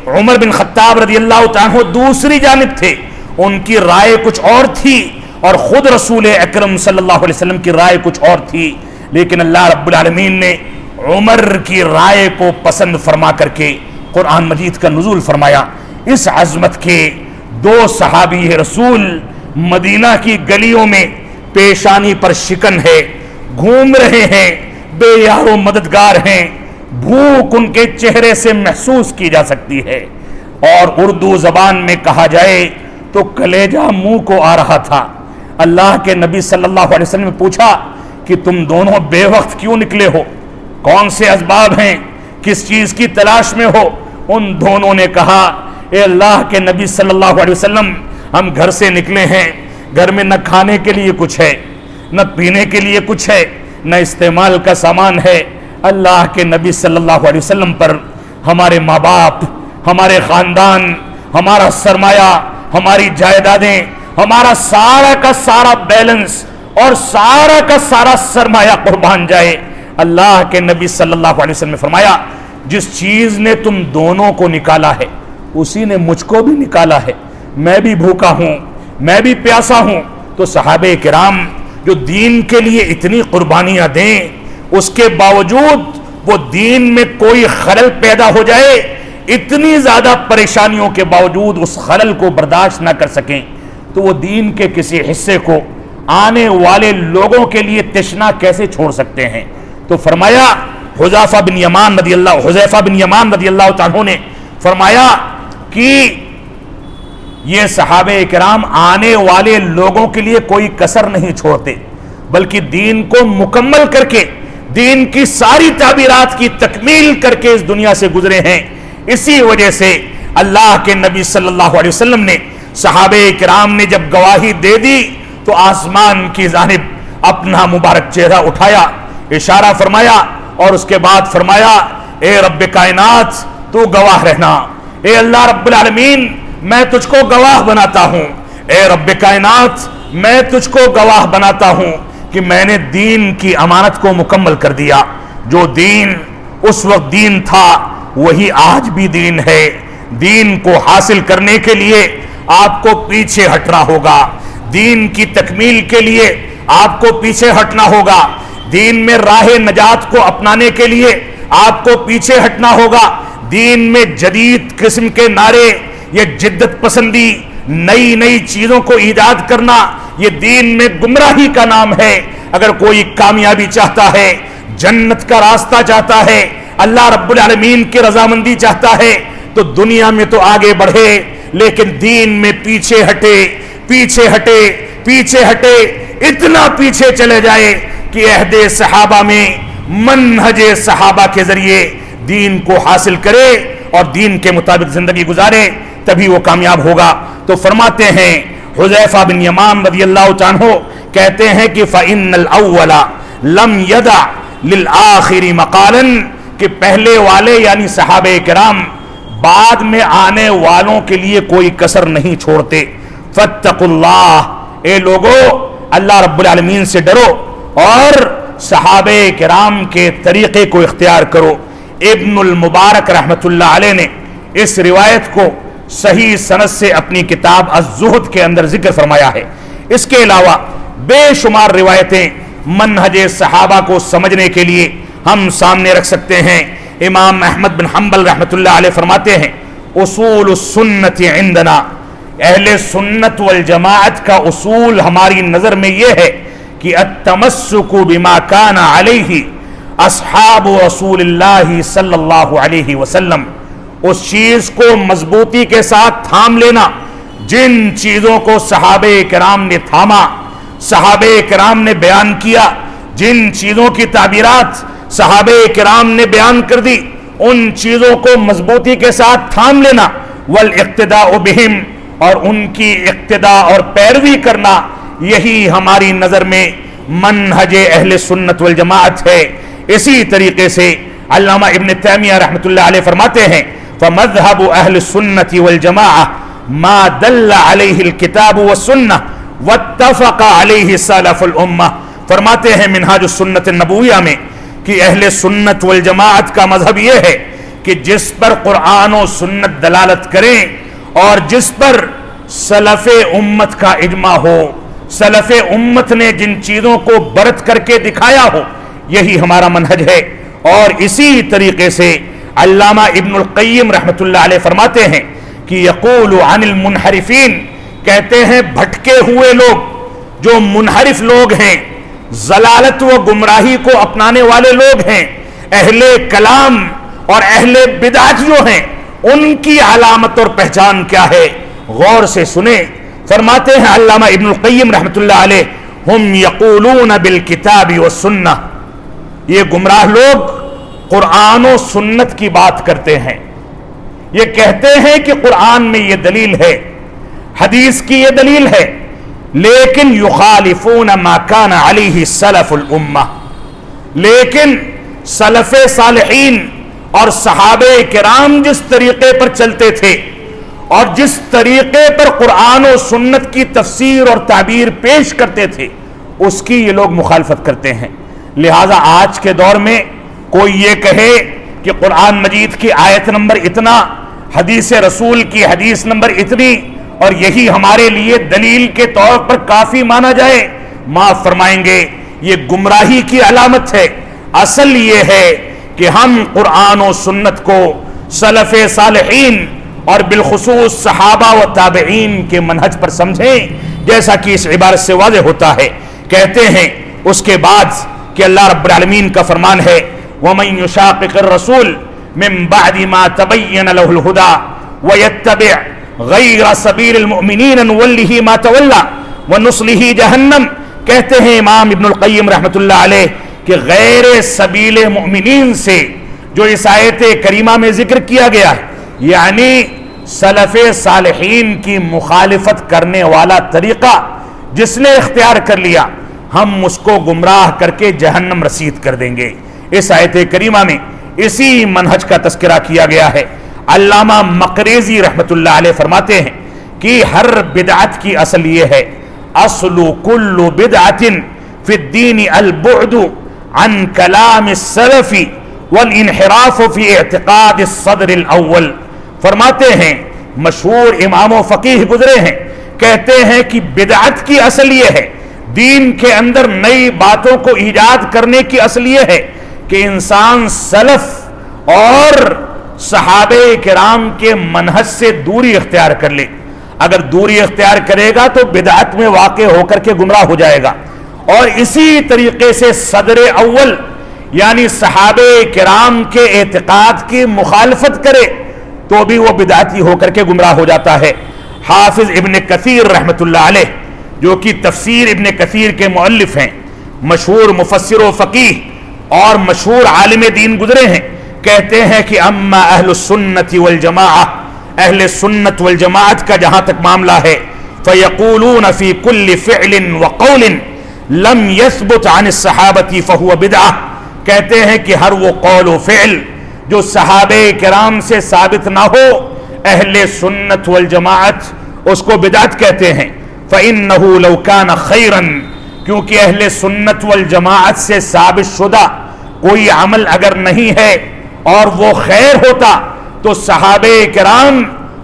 عمر بن خطاب رضی اللہ تعالیٰ عنہ دوسری جانب تھے، ان کی رائے کچھ اور تھی اور خود رسول اکرم صلی اللہ علیہ وسلم کی رائے کچھ اور تھی، لیکن اللہ رب العالمین نے عمر کی رائے کو پسند فرما کر کے قرآن مجید کا نزول فرمایا۔ اس عظمت کے دو صحابی رسول مدینہ کی گلیوں میں پیشانی پر شکن ہے، گھوم رہے ہیں، بے یار و مددگار ہیں، بھوک ان کے چہرے سے محسوس کی جا سکتی ہے، اور اردو زبان میں کہا جائے تو کلیجہ منہ کو آ رہا تھا۔ اللہ کے نبی صلی اللہ علیہ وسلم نے پوچھا کہ تم دونوں بے وقت کیوں نکلے ہو؟ کون سے اسباب ہیں؟ کس چیز کی تلاش میں ہو؟ ان دونوں نے کہا، اے اللہ کے نبی صلی اللہ علیہ وسلم، ہم گھر سے نکلے ہیں، گھر میں نہ کھانے کے لیے کچھ ہے، نہ پینے کے لیے کچھ ہے، نہ استعمال کا سامان ہے۔ اللہ کے نبی صلی اللہ علیہ وسلم پر ہمارے ماں باپ، ہمارے خاندان، ہمارا سرمایہ، ہماری جائیدادیں، ہمارا سارا کا سارا بیلنس اور سارا کا سارا سرمایہ قربان جائے۔ اللہ کے نبی صلی اللہ علیہ وسلم نے فرمایا، جس چیز نے تم دونوں کو نکالا ہے اسی نے مجھ کو بھی نکالا ہے، میں بھی بھوکا ہوں، میں بھی پیاسا ہوں۔ تو صحابہ کرام جو دین کے لیے اتنی قربانیاں دیں، اس کے باوجود وہ دین میں کوئی خلل پیدا ہو جائے، اتنی زیادہ پریشانیوں کے باوجود اس خلل کو برداشت نہ کر سکیں، تو وہ دین کے کسی حصے کو آنے والے لوگوں کے لیے تشنا کیسے چھوڑ سکتے ہیں؟ تو فرمایا، حذیفہ بن یمان رضی اللہ عنہ نے فرمایا کہ یہ صحابہ کرام آنے والے لوگوں کے لیے کوئی کسر نہیں چھوڑتے، بلکہ دین کو مکمل کر کے، دین کی ساری تعبیرات کی تکمیل کر کے اس دنیا سے گزرے ہیں۔ اسی وجہ سے اللہ کے نبی صلی اللہ علیہ وسلم نے، صحابہ کرام نے جب گواہی دے دی تو آسمان کی جانب اپنا مبارک چہرہ اٹھایا، اشارہ فرمایا، اور اس کے بعد فرمایا، اے رب کائنات تو گواہ رہنا، اے اللہ رب العالمین میں تجھ کو گواہ بناتا ہوں، اے رب کائنات میں تجھ کو گواہ بناتا ہوں کہ میں نے دین کی امانت کو مکمل کر دیا۔ جو دین اس وقت دین تھا وہی آج بھی دین ہے۔ دین کو حاصل کرنے کے لیے آپ کو پیچھے ہٹنا ہوگا، دین کی تکمیل کے لیے آپ کو پیچھے ہٹنا ہوگا، دین میں راہ نجات کو اپنانے کے لیے آپ کو پیچھے ہٹنا ہوگا۔ دین میں جدید قسم کے نعرے، یہ جدت پسندی، نئی نئی چیزوں کو ایجاد کرنا، یہ دین میں گمراہی کا نام ہے۔ اگر کوئی کامیابی چاہتا ہے، جنت کا راستہ چاہتا ہے، اللہ رب العالمین کی رضامندی چاہتا ہے، تو دنیا میں تو آگے بڑھے، لیکن دین میں پیچھے ہٹے، پیچھے ہٹے، پیچھے ہٹے، اتنا پیچھے چلے جائے کہ عہد صحابہ میں منہج صحابہ کے ذریعے دین کو حاصل کرے اور دین کے مطابق زندگی گزارے، تبھی وہ کامیاب ہوگا۔ تو فرماتے ہیں حذیفہ بن یمان رضی اللہ عنہ کہتے ہیں کہ فَإِنَّ الْأَوَّلَ لَمْ يَدَعْ لِلْآخِرِ مَقَالًا، کہ پہلے والے یعنی صحابہ کرام بعد میں آنے والوں کے لیے کوئی کسر نہیں چھوڑتے۔ فَاتَّقُوا اللَّهَ، اے لوگو اللہ رب العالمین سے ڈرو اور صحابہ کرام کے طریقے کو اختیار کرو۔ ابن المبارک رحمت اللہ علیہ نے اس روایت کو صحیح سند سے اپنی کتاب الزہد کے اندر ذکر فرمایا ہے۔ اس کے علاوہ بے شمار روایتیں منہج صحابہ کو سمجھنے کے لیے ہم سامنے رکھ سکتے ہیں۔ امام احمد بن حنبل رحمت اللہ علیہ فرماتے ہیں، اصول السنت عندنا، اہل سنت والجماعت کا اصول ہماری نظر میں یہ ہے کہ التمسک بما کان علیہ اصحاب رسول اللہ صلی اللہ علیہ وسلم، اس چیز کو مضبوطی کے ساتھ تھام لینا جن چیزوں کو صحابہ کرام نے تھاما، صحابہ کرام نے بیان کیا، جن چیزوں کی تعبیرات صحابہ کرام نے بیان کر دی، ان چیزوں کو مضبوطی کے ساتھ تھام لینا، والاقتداء بہم، اور ان کی اقتداء اور پیروی کرنا، یہی ہماری نظر میں منہج اہل سنت والجماعت ہے۔ اسی طریقے سے علامہ ابن تیمیہ رحمت اللہ علیہ فرماتے ہیں، فمذهب اہل السنت والجماعہ ما دل علیہ الکتاب والسنہ واتفق علیہ سلف الامہ، فرماتے ہیں منہاج السنت النبویہ میں کہ اہل سنت والجماعت کا مذہب یہ ہے کہ جس پر قرآن و سنت دلالت کریں اور جس پر سلف امت کا اجماع ہو، سلف امت نے جن چیزوں کو برت کر کے دکھایا ہو، یہی ہمارا منہج ہے۔ اور اسی طریقے سے علامہ ابن القیم رحمۃ اللہ علیہ فرماتے ہیں کہ یقول عن المنحرفین، کہتے ہیں بھٹکے ہوئے لوگ، جو منحرف لوگ ہیں، ضلالت و گمراہی کو اپنانے والے لوگ ہیں، اہل کلام اور اہل بدعت جو ہیں، ان کی علامت اور پہچان کیا ہے؟ غور سے سنیں۔ فرماتے ہیں علامہ ابن القیم رحمۃ اللہ علیہ، ہم یقولون بالکتاب والسنہ، یہ گمراہ لوگ قرآن و سنت کی بات کرتے ہیں، یہ کہتے ہیں کہ قرآن میں یہ دلیل ہے، حدیث کی یہ دلیل ہے، لیکن یخالفون ما کان علیہ سلف الامہ، لیکن سلف صالحین اور صحابہ کرام جس طریقے پر چلتے تھے اور جس طریقے پر قرآن و سنت کی تفسیر اور تعبیر پیش کرتے تھے، اس کی یہ لوگ مخالفت کرتے ہیں۔ لہٰذا آج کے دور میں کوئی یہ کہے کہ قرآن مجید کی آیت نمبر اتنا، حدیث رسول کی حدیث نمبر اتنی، اور یہی ہمارے لیے دلیل کے طور پر کافی مانا جائے، معاف فرمائیں گے، یہ گمراہی کی علامت ہے۔ اصل یہ ہے کہ ہم قرآن و سنت کو سلف صالحین اور بالخصوص صحابہ و تابعین کے منہج پر سمجھیں، جیسا کہ اس عبارت سے واضح ہوتا ہے۔ کہتے ہیں اس کے بعد کہ اللہ رب العالمین کا فرمان ہے وَمَن يُشَاقِقِ الرَّسُولِ مِن بَعْدِ مَا تَبَيَّنَ لَهُ الْهُدَى وَيَتَّبِعْ غَيْرَ سَبِيلِ الْمُؤْمِنِينَ نُوَلِّهِ مَا تَوَلَّى وَنُصْلِهِ جَهَنَّمَ۔ کہتے ہیں امام ابن القیم رحمۃ اللہ علیہ کہ غیر سبیل مؤمنین سے جو اس آیت کریمہ میں ذکر کیا گیا ہے، یعنی سلف صالحین کی مخالفت کرنے والا طریقہ جس نے اختیار کر لیا، ہم اس کو گمراہ کر کے جہنم رسید کر دیں گے۔ اس آیت کریمہ میں اسی منہج کا تذکرہ کیا گیا ہے۔ علامہ مقریزی رحمۃ اللہ علیہ فرماتے ہیں کہ ہر بدعت کی اصل یہ ہے، اصل کل بدعت فی الدین البعد عن کلام السلف والانحراف فی اعتقاد الصدر الاول۔ فرماتے ہیں مشہور امام و فقیہ گزرے ہیں، کہتے ہیں کہ بدعت کی اصل یہ ہے، دین کے اندر نئی باتوں کو ایجاد کرنے کی اصل یہ ہے کہ انسان سلف اور صحابہ کرام کے منہج سے دوری اختیار کر لے۔ اگر دوری اختیار کرے گا تو بدعت میں واقع ہو کر کے گمراہ ہو جائے گا، اور اسی طریقے سے صدر اول یعنی صحابہ کرام کے اعتقاد کی مخالفت کرے تو بھی وہ بدعتی ہو کر کے گمراہ ہو جاتا ہے۔ حافظ ابن کثیر رحمۃ اللہ علیہ، جو کہ تفسیر ابن کثیر کے مؤلف ہیں، مشہور مفسر و فقیہ اور مشہور عالم دین گزرے ہیں، کہتے ہیں کہ اما اہل السنت والجماعہ، اہل سنت والجماعت کا جہاں تک معاملہ ہے، فیقولون فی کل فعل وقول لم یثبت عن الصحابۃ فہو بدعہ، کہتے ہیں کہ ہر وہ قول و فعل جو صحابہ کرام سے ثابت نہ ہو، اہل سنت والجماعت اس کو بدعت کہتے ہیں۔ فَإِنَّهُ لَوْ كَانَ خَيْرًا، کیونکہ اہل سنت والجماعت سے ثابت شدہ کوئی عمل اگر نہیں ہے اور وہ خیر ہوتا تو صحابہ کرام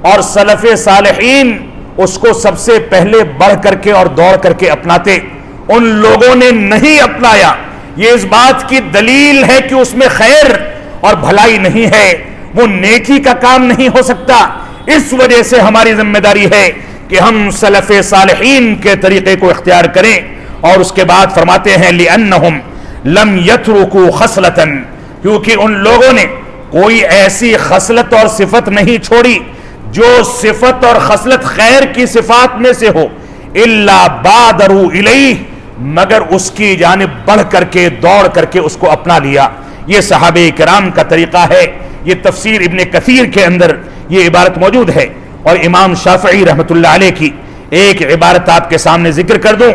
اور سلف صالحین اس کو سب سے پہلے بڑھ کر کے اور دوڑ کر کے اپناتے۔ ان لوگوں نے نہیں اپنایا، یہ اس بات کی دلیل ہے کہ اس میں خیر اور بھلائی نہیں ہے، وہ نیکی کا کام نہیں ہو سکتا۔ اس وجہ سے ہماری ذمہ داری ہے کہ ہم سلف صالحین کے طریقے کو اختیار کریں۔ اور اس کے بعد فرماتے ہیں لِأَنَّهُمْ لَمْ يَتْرُكُوا خَصْلَةً، کیونکہ ان لوگوں نے کوئی ایسی خصلت اور صفت نہیں چھوڑی جو صفت اور خصلت خیر کی صفات میں سے ہو، إِلَّا بَادَرُوا إِلَيْهِ، مگر اس کی جانب بڑھ کر کے دوڑ کر کے اس کو اپنا لیا۔ یہ صحابہ کرام کا طریقہ ہے۔ یہ تفسیر ابن کثیر کے اندر یہ عبارت موجود ہے۔ اور امام شافعی رحمۃ اللہ علیہ کی ایک عبارت آپ کے سامنے ذکر کر دوں،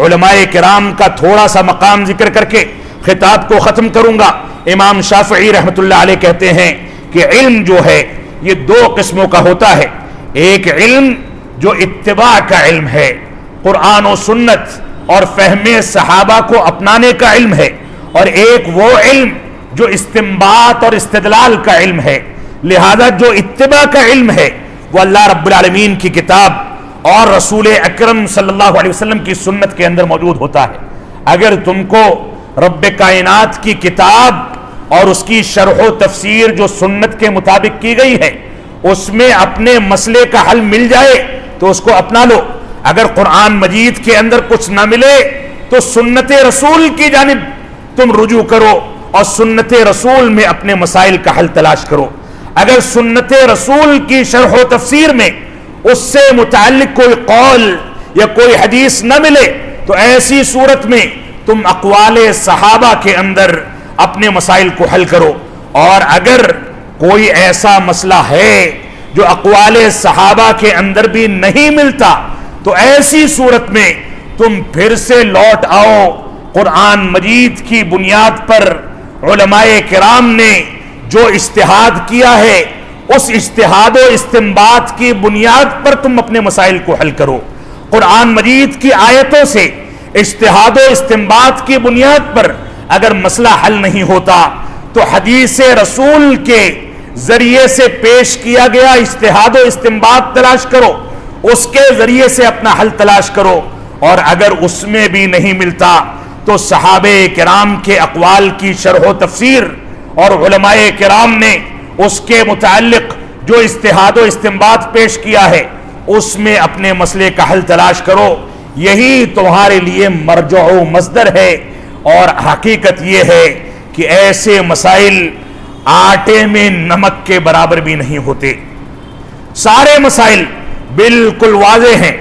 علماء کرام کا تھوڑا سا مقام ذکر کر کے خطاب کو ختم کروں گا۔ امام شافعی رحمۃ اللہ علیہ کہتے ہیں کہ علم جو ہے یہ دو قسموں کا ہوتا ہے، ایک علم جو اتباع کا علم ہے، قرآن و سنت اور فہم صحابہ کو اپنانے کا علم ہے، اور ایک وہ علم جو استنباط اور استدلال کا علم ہے۔ لہذا جو اتباع کا علم ہے وہ اللہ رب العالمین کی کتاب اور رسول اکرم صلی اللہ علیہ وسلم کی سنت کے اندر موجود ہوتا ہے۔ اگر تم کو رب کائنات کی کتاب اور اس کی شرح و تفسیر جو سنت کے مطابق کی گئی ہے اس میں اپنے مسئلے کا حل مل جائے تو اس کو اپنا لو، اگر قرآن مجید کے اندر کچھ نہ ملے تو سنت رسول کی جانب تم رجوع کرو اور سنت رسول میں اپنے مسائل کا حل تلاش کرو۔ اگر سنت رسول کی شرح و تفسیر میں اس سے متعلق کوئی قول یا کوئی حدیث نہ ملے تو ایسی صورت میں تم اقوال صحابہ کے اندر اپنے مسائل کو حل کرو، اور اگر کوئی ایسا مسئلہ ہے جو اقوال صحابہ کے اندر بھی نہیں ملتا تو ایسی صورت میں تم پھر سے لوٹ آؤ قرآن مجید کی بنیاد پر علماء کرام نے جو اجتہاد کیا ہے اس اجتہاد و استنباط کی بنیاد پر تم اپنے مسائل کو حل کرو۔ قرآن مجید کی آیتوں سے اجتہاد و استنباط کی بنیاد پر اگر مسئلہ حل نہیں ہوتا تو حدیث رسول کے ذریعے سے پیش کیا گیا اجتہاد و استنباط تلاش کرو، اس کے ذریعے سے اپنا حل تلاش کرو، اور اگر اس میں بھی نہیں ملتا تو صحابہ کرام کے اقوال کی شرح و تفسیر اور علماء کرام نے اس کے متعلق جو اجتہاد و استنباط پیش کیا ہے اس میں اپنے مسئلے کا حل تلاش کرو۔ یہی تمہارے لیے مرجع و مصدر ہے، اور حقیقت یہ ہے کہ ایسے مسائل آٹے میں نمک کے برابر بھی نہیں ہوتے۔ سارے مسائل بالکل واضح ہیں۔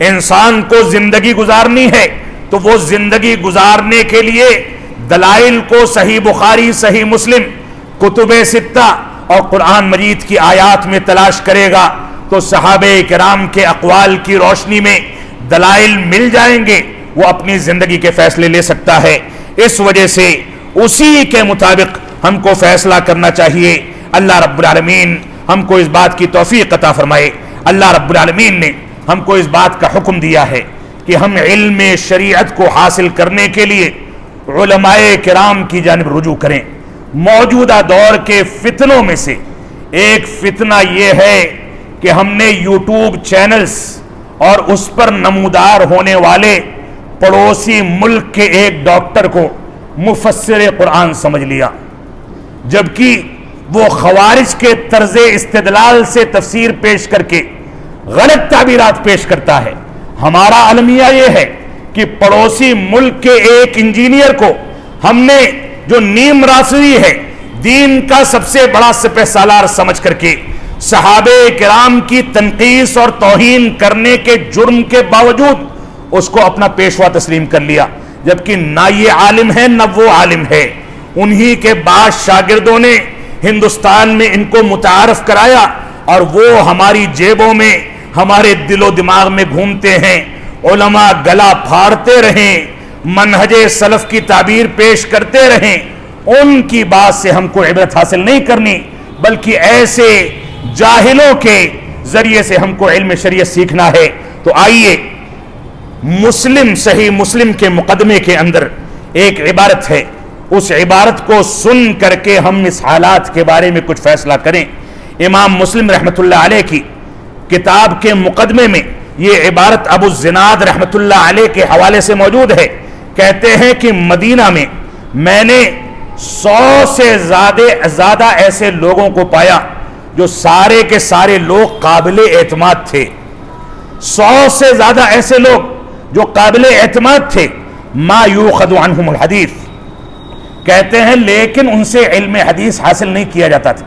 انسان کو زندگی گزارنی ہے تو وہ زندگی گزارنے کے لیے دلائل کو صحیح بخاری، صحیح مسلم، کتب ستہ اور قرآن مجید کی آیات میں تلاش کرے گا تو صحابہ کرام کے اقوال کی روشنی میں دلائل مل جائیں گے، وہ اپنی زندگی کے فیصلے لے سکتا ہے۔ اس وجہ سے اسی کے مطابق ہم کو فیصلہ کرنا چاہیے۔ اللہ رب العالمین ہم کو اس بات کی توفیق عطا فرمائے۔ اللہ رب العالمین نے ہم کو اس بات کا حکم دیا ہے کہ ہم علم شریعت کو حاصل کرنے کے لیے علماء کرام کی جانب رجوع کریں۔ موجودہ دور کے فتنوں میں سے ایک فتنہ یہ ہے کہ ہم نے یوٹیوب چینلز اور اس پر نمودار ہونے والے پڑوسی ملک کے ایک ڈاکٹر کو مفسر قرآن سمجھ لیا، جبکہ وہ خوارج کے طرز استدلال سے تفسیر پیش کر کے غلط تعبیرات پیش کرتا ہے۔ ہمارا المیہ یہ ہے کہ پڑوسی ملک کے ایک انجینئر کو ہم نے جو نیم راستی ہے دین کا سب سے بڑا سپہ سالار سمجھ کر کے صحابہ کرام کی تنقیص اور توہین کرنے کے جرم کے باوجود اس کو اپنا پیشوا تسلیم کر لیا، جبکہ نہ یہ عالم ہے نہ وہ عالم ہے۔ انہی کے بعض شاگردوں نے ہندوستان میں ان کو متعارف کرایا اور وہ ہماری جیبوں میں، ہمارے دل و دماغ میں گھومتے ہیں۔ علماء گلا پھاڑتے رہیں، منہج سلف کی تعبیر پیش کرتے رہیں، ان کی بات سے ہم کو عبرت حاصل نہیں کرنی، بلکہ ایسے جاہلوں کے ذریعے سے ہم کو علم شریعت سیکھنا ہے۔ تو آئیے مسلم، صحیح مسلم کے مقدمے کے اندر ایک عبارت ہے، اس عبارت کو سن کر کے ہم اس حالات کے بارے میں کچھ فیصلہ کریں۔ امام مسلم رحمۃ اللہ علیہ کی کتاب کے مقدمے میں یہ عبارت ابو الزناد رحمۃ اللہ علیہ کے حوالے سے موجود ہے۔ کہتے ہیں کہ مدینہ میں میں نے 100 سے زیادہ ایسے لوگوں کو پایا جو سارے کے سارے لوگ قابل اعتماد تھے۔ 100 سے زیادہ ایسے لوگ جو قابل اعتماد تھے، ما یوخذ عنہم الحدیث، کہتے ہیں لیکن ان سے علم حدیث حاصل نہیں کیا جاتا تھا۔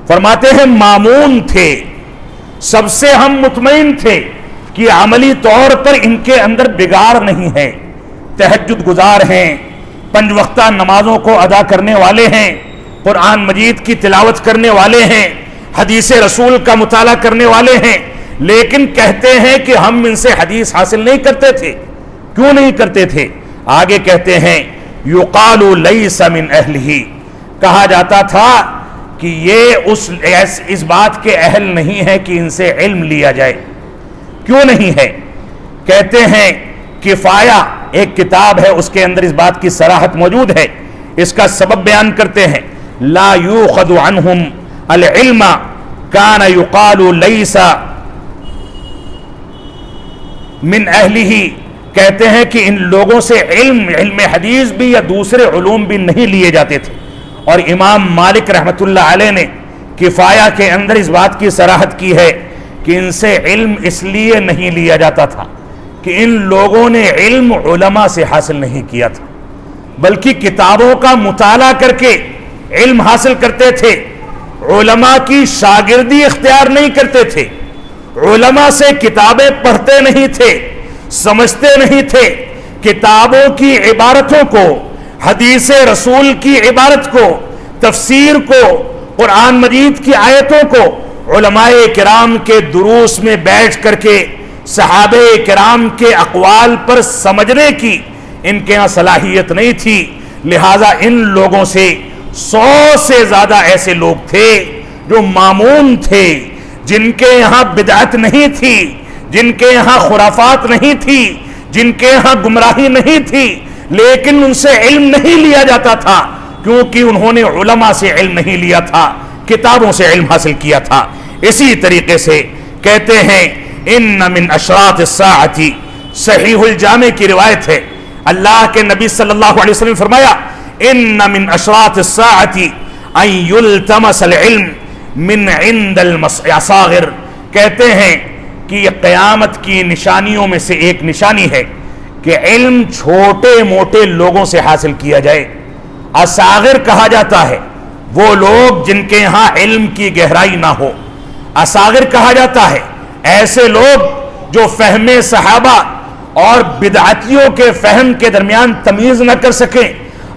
فرماتے ہیں مامون تھے، سب سے ہم مطمئن تھے کہ عملی طور پر ان کے اندر بگاڑ نہیں ہے، تہجد گزار ہیں، 5 وقتہ نمازوں کو ادا کرنے والے ہیں، قرآن مجید کی تلاوت کرنے والے ہیں، حدیث رسول کا مطالعہ کرنے والے ہیں، لیکن کہتے ہیں کہ ہم ان سے حدیث حاصل نہیں کرتے تھے۔ کیوں نہیں کرتے تھے؟ آگے کہتے ہیں یقال لیس من اہلہ، کہا جاتا تھا کہ یہ اس بات کے اہل نہیں ہے کہ ان سے علم لیا جائے۔ کیوں نہیں ہے؟ کہتے ہیں کفایہ ایک کتاب ہے، اس کے اندر اس بات کی صراحت موجود ہے۔ اس کا سبب بیان کرتے ہیں، لا یوخذ عنہم العلم کان یقال لیس من اہلہ کہتے ہیں کہ ان لوگوں سے علم حدیث بھی یا دوسرے علوم بھی نہیں لیے جاتے تھے. اور امام مالک رحمۃ اللہ علیہ نے کفایہ کے اندر اس بات کی صراحت کی ہے کہ ان سے علم اس لیے نہیں لیا جاتا تھا کہ ان لوگوں نے علم علماء سے حاصل نہیں کیا تھا، بلکہ کتابوں کا مطالعہ کر کے علم حاصل کرتے تھے. علماء کی شاگردی اختیار نہیں کرتے تھے، علماء سے کتابیں پڑھتے نہیں تھے، سمجھتے نہیں تھے. کتابوں کی عبارتوں کو، حدیث رسول کی عبارت کو، تفسیر کو، قرآن مجید کی آیتوں کو علماء کرام کے دروس میں بیٹھ کر کے صحابہ کرام کے اقوال پر سمجھنے کی ان کے ہاں صلاحیت نہیں تھی. لہذا ان لوگوں سے 100 سے زیادہ ایسے لوگ تھے جو معمون تھے، جن کے یہاں بدعت نہیں تھی، جن کے یہاں خرافات نہیں تھی، جن کے یہاں گمراہی نہیں تھی، لیکن ان سے علم نہیں لیا جاتا تھا کیونکہ انہوں نے علماء سے علم نہیں لیا تھا، کتابوں سے علم حاصل کیا تھا. اسی طریقے سے کہتے ہیں ان من اشراط الساعۃ، صحیح الجامع کی روایت ہے، اللہ کے نبی صلی اللہ علیہ وسلم نے فرمایا ان من اشراط الساعۃ ان یلتمس العلم من عند الاصاغر. کہتے ہیں کہ یہ قیامت کی نشانیوں میں سے ایک نشانی ہے کہ علم چھوٹے موٹے لوگوں سے حاصل کیا جائے. اصاغر کہا جاتا ہے وہ لوگ جن کے یہاں علم کی گہرائی نہ ہو. اصاغر کہا جاتا ہے ایسے لوگ جو فہم صحابہ اور بدعتیوں کے فہم کے درمیان تمیز نہ کر سکیں.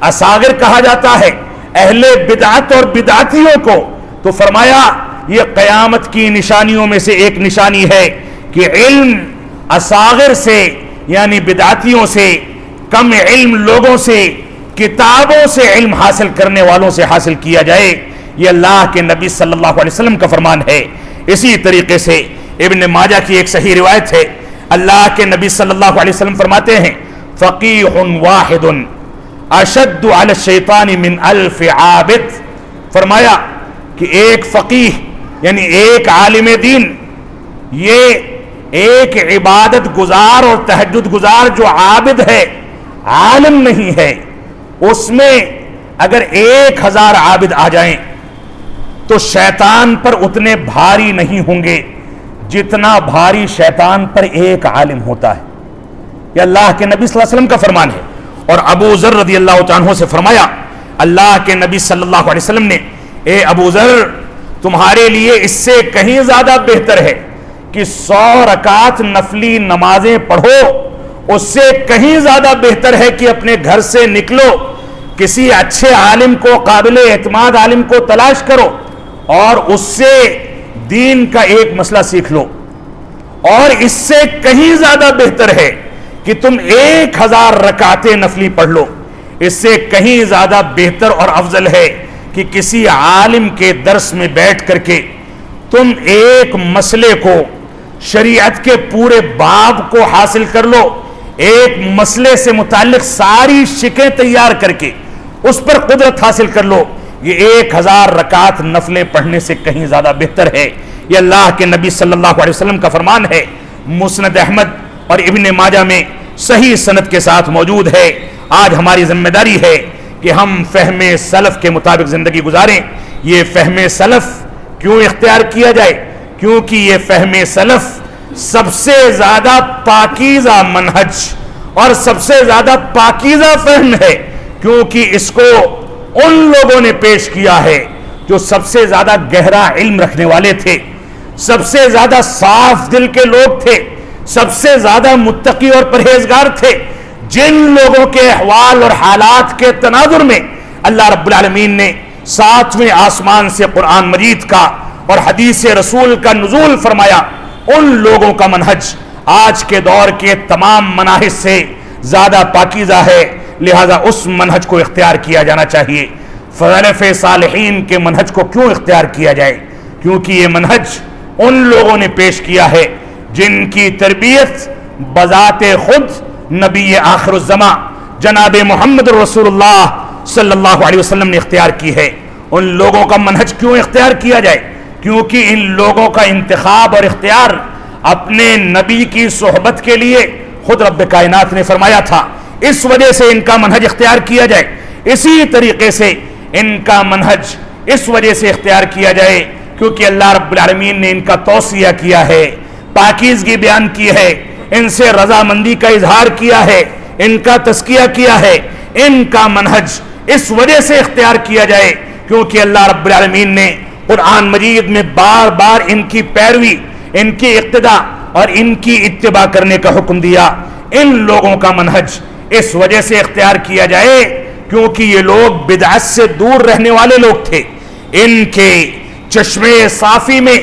اصاغر کہا جاتا ہے اہل بدعت اور بدعتیوں کو. تو فرمایا یہ قیامت کی نشانیوں میں سے ایک نشانی ہے کہ علم اصاغر سے یعنی بدعتیوں سے، کم علم لوگوں سے، کتابوں سے علم حاصل کرنے والوں سے حاصل کیا جائے. یہ اللہ کے نبی صلی اللہ علیہ وسلم کا فرمان ہے. اسی طریقے سے ابن ماجہ کی ایک صحیح روایت ہے، اللہ کے نبی صلی اللہ علیہ وسلم فرماتے ہیں فقیح واحد اشد علی الشیطان من الف عابد. فرمایا کہ ایک فقیہ یعنی ایک عالم دین، یہ ایک عبادت گزار اور تہجد گزار جو عابد ہے، عالم نہیں ہے، اس میں اگر 1000 عابد آ جائیں تو شیطان پر اتنے بھاری نہیں ہوں گے جتنا بھاری شیطان پر ایک عالم ہوتا ہے. یہ اللہ کے نبی صلی اللہ علیہ وسلم کا فرمان ہے. اور ابو ذر رضی اللہ عنہ سے فرمایا اللہ کے نبی صلی اللہ علیہ وسلم نے، اے ابو ذر تمہارے لیے اس سے کہیں زیادہ بہتر ہے کہ 100 رکعت نفلی نمازیں پڑھو. اس سے کہیں زیادہ بہتر ہے کہ اپنے گھر سے نکلو، کسی اچھے عالم کو، قابل اعتماد عالم کو تلاش کرو اور اس سے دین کا ایک مسئلہ سیکھ لو. اور اس سے کہیں زیادہ بہتر ہے کہ تم 1000 رکعتیں نفلی پڑھ لو. اس سے کہیں زیادہ بہتر اور افضل ہے کہ کسی عالم کے درس میں بیٹھ کر کے تم ایک مسئلے کو، شریعت کے پورے باب کو حاصل کر لو، ایک مسئلے سے متعلق ساری شکیں تیار کر کے اس پر قدرت حاصل کر لو. یہ 1000 رکعت نفلیں پڑھنے سے کہیں زیادہ بہتر ہے. یہ اللہ کے نبی صلی اللہ علیہ وسلم کا فرمان ہے. مسند احمد اور ابن ماجہ میں صحیح سند کے ساتھ موجود ہے. آج ہماری ذمہ داری ہے کہ ہم فہم سلف کے مطابق زندگی گزاریں. یہ فہم سلف کیوں اختیار کیا جائے؟ کیونکہ یہ فہم سلف سب سے زیادہ پاکیزہ منہج اور سب سے زیادہ پاکیزہ فہم ہے، کیونکہ اس کو ان لوگوں نے پیش کیا ہے جو سب سے زیادہ گہرا علم رکھنے والے تھے، سب سے زیادہ صاف دل کے لوگ تھے، سب سے زیادہ متقی اور پرہیزگار تھے، جن لوگوں کے احوال اور حالات کے تناظر میں اللہ رب العالمین نے 7ویں آسمان سے قرآن مجید کا اور حدیث رسول کا نزول فرمایا. ان لوگوں کا منہج آج کے دور کے تمام مناہج سے زیادہ پاکیزہ ہے، لہذا اس منہج کو اختیار کیا جانا چاہیے. سلف صالحین کے منہج کو کیوں اختیار کیا جائے؟ کیونکہ یہ منہج ان لوگوں نے پیش کیا ہے جن کی تربیت بذات خود نبی آخر الزماں جناب محمد رسول اللہ صلی اللہ علیہ وسلم نے اختیار کی ہے. ان لوگوں کا منہج کیوں اختیار کیا جائے؟ کیونکہ ان لوگوں کا انتخاب اور اختیار اپنے نبی کی صحبت کے لیے خود رب کائنات نے فرمایا تھا. اس وجہ سے ان کا منہج اختیار کیا جائے. اسی طریقے سے ان کا منہج اس وجہ سے اختیار کیا جائے کیونکہ اللہ رب العالمین نے ان کا توصیہ کیا ہے, پاکیزگی بیان کی ہے, ان سے رضامندی کا اظہار کیا ہے, ان کا تزکیہ کیا ہے. ان کا منہج اس وجہ سے اختیار کیا جائے کیونکہ اللہ رب العالمین نے قرآن مجید میں بار بار ان کی پیروی, ان کی اقتداء اور ان کی اتباع کرنے کا حکم دیا. ان لوگوں کا منہج اس وجہ سے اختیار کیا جائے کیونکہ یہ لوگ بدعت سے دور رہنے والے لوگ تھے. ان کے چشمے صافی میں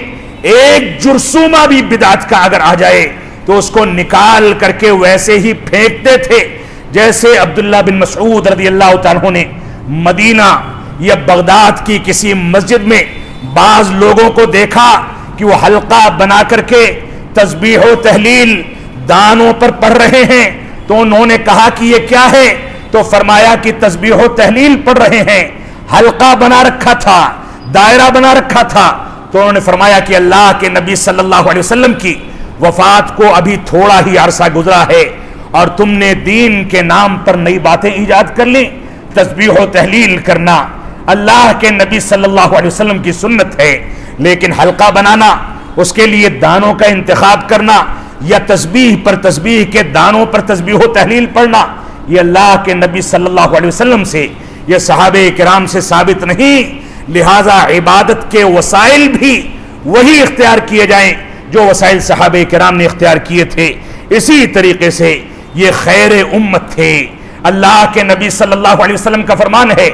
ایک جرثومہ بھی بدعت کا اگر آ جائے تو اس کو نکال کر کے ویسے ہی پھینکتے تھے جیسے عبداللہ بن مسعود رضی اللہ تعالیٰ نے مدینہ یا بغداد کی کسی مسجد میں بعض لوگوں کو دیکھا کہ وہ حلقہ بنا کر کے تسبیح و تحلیل دانوں پر پڑھ رہے ہیں تو انہوں نے کہا کہ یہ کیا ہے, تو فرمایا کہ تسبیح و تحلیل پڑھ رہے ہیں. حلقہ بنا رکھا تھا, دائرہ بنا رکھا تھا. تو انہوں نے فرمایا کہ اللہ کے نبی صلی اللہ علیہ وسلم کی وفات کو ابھی تھوڑا ہی عرصہ گزرا ہے اور تم نے دین کے نام پر نئی باتیں ایجاد کر لی. تسبیح و تحلیل کرنا اللہ کے نبی صلی اللہ علیہ وسلم کی سنت ہے, لیکن حلقہ بنانا, اس کے لیے دانوں کا انتخاب کرنا یا تسبیح پر تسبیح کے دانوں پر تسبیح و تحلیل پڑھنا, یہ اللہ کے نبی صلی اللہ علیہ وسلم سے, یہ صحابہ کرام سے ثابت نہیں. لہذا عبادت کے وسائل بھی وہی اختیار کیے جائیں جو وسائل صحابہ کرام نے اختیار کیے تھے. اسی طریقے سے یہ خیر امت تھے. اللہ کے نبی صلی اللہ علیہ وسلم کا فرمان ہے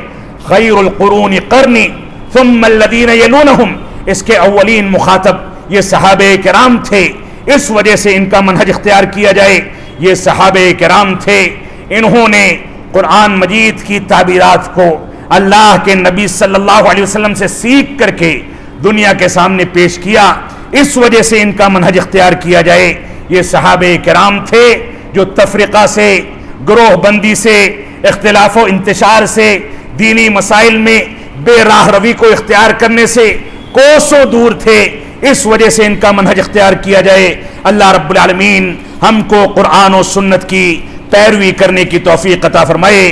خیر القرون قرنی ثم الذین یلونہم, اس کے اولین مخاطب یہ صحابہ کرام تھے. اس وجہ سے ان کا منہج اختیار کیا جائے. یہ صحابہ کرام تھے, انہوں نے قرآن مجید کی تعبیرات کو اللہ کے نبی صلی اللہ علیہ وسلم سے سیکھ کر کے دنیا کے سامنے پیش کیا. اس وجہ سے ان کا منہج اختیار کیا جائے. یہ صحابہ کرام تھے جو تفرقہ سے, گروہ بندی سے, اختلاف و انتشار سے, دینی مسائل میں بے راہ روی کو اختیار کرنے سے کوسوں دور تھے. اس وجہ سے ان کا منہج اختیار کیا جائے. اللہ رب العالمین ہم کو قرآن و سنت کی پیروی کرنے کی توفیق عطا فرمائے.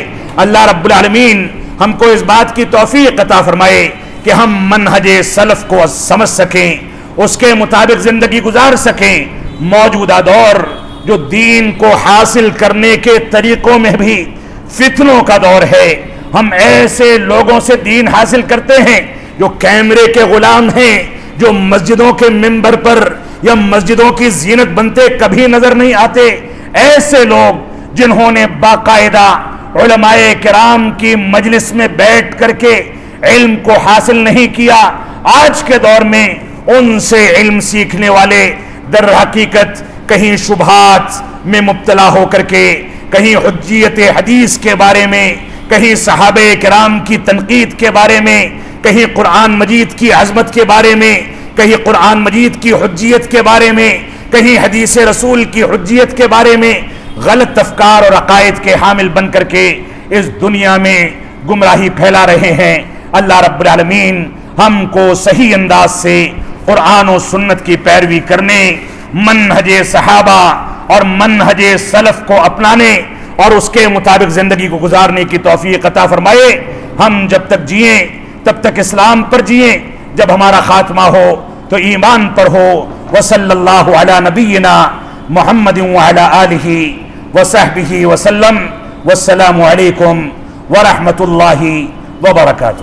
اللہ رب العالمین ہم کو اس بات کی توفیق عطا فرمائے کہ ہم منہج سلف کو سمجھ سکیں, اس کے مطابق زندگی گزار سکیں. موجودہ دور جو دین کو حاصل کرنے کے طریقوں میں بھی فتنوں کا دور ہے, ہم ایسے لوگوں سے دین حاصل کرتے ہیں جو کیمرے کے غلام ہیں, جو مسجدوں کے منبر پر یا مسجدوں کی زینت بنتے کبھی نظر نہیں آتے. ایسے لوگ جنہوں نے باقاعدہ علماء کرام کی مجلس میں بیٹھ کر کے علم کو حاصل نہیں کیا, آج کے دور میں ان سے علم سیکھنے والے در حقیقت کہیں شبہات میں مبتلا ہو کر کے, کہیں حجیت حدیث کے بارے میں, کہیں صحابہ کرام کی تنقید کے بارے میں, کہیں قرآن مجید کی عظمت کے بارے میں, کہیں قرآن مجید کی حجیت کے بارے میں, کہیں حدیث رسول کی حجیت کے بارے میں غلط افکار اور عقائد کے حامل بن کر کے اس دنیا میں گمراہی پھیلا رہے ہیں. اللہ رب العالمین ہم کو صحیح انداز سے قرآن و سنت کی پیروی کرنے, منہج صحابہ اور منہج سلف کو اپنانے اور اس کے مطابق زندگی کو گزارنے کی توفیق عطا فرمائے. ہم جب تک جئیں تب تک اسلام پر جئیں, جب ہمارا خاتمہ ہو تو ایمان پر ہو. وصلی اللہ علی نبینا محمد وعلی آلہ وصحبہ وسلم. والسلام علیکم ورحمۃ اللہ وبرکاتہ.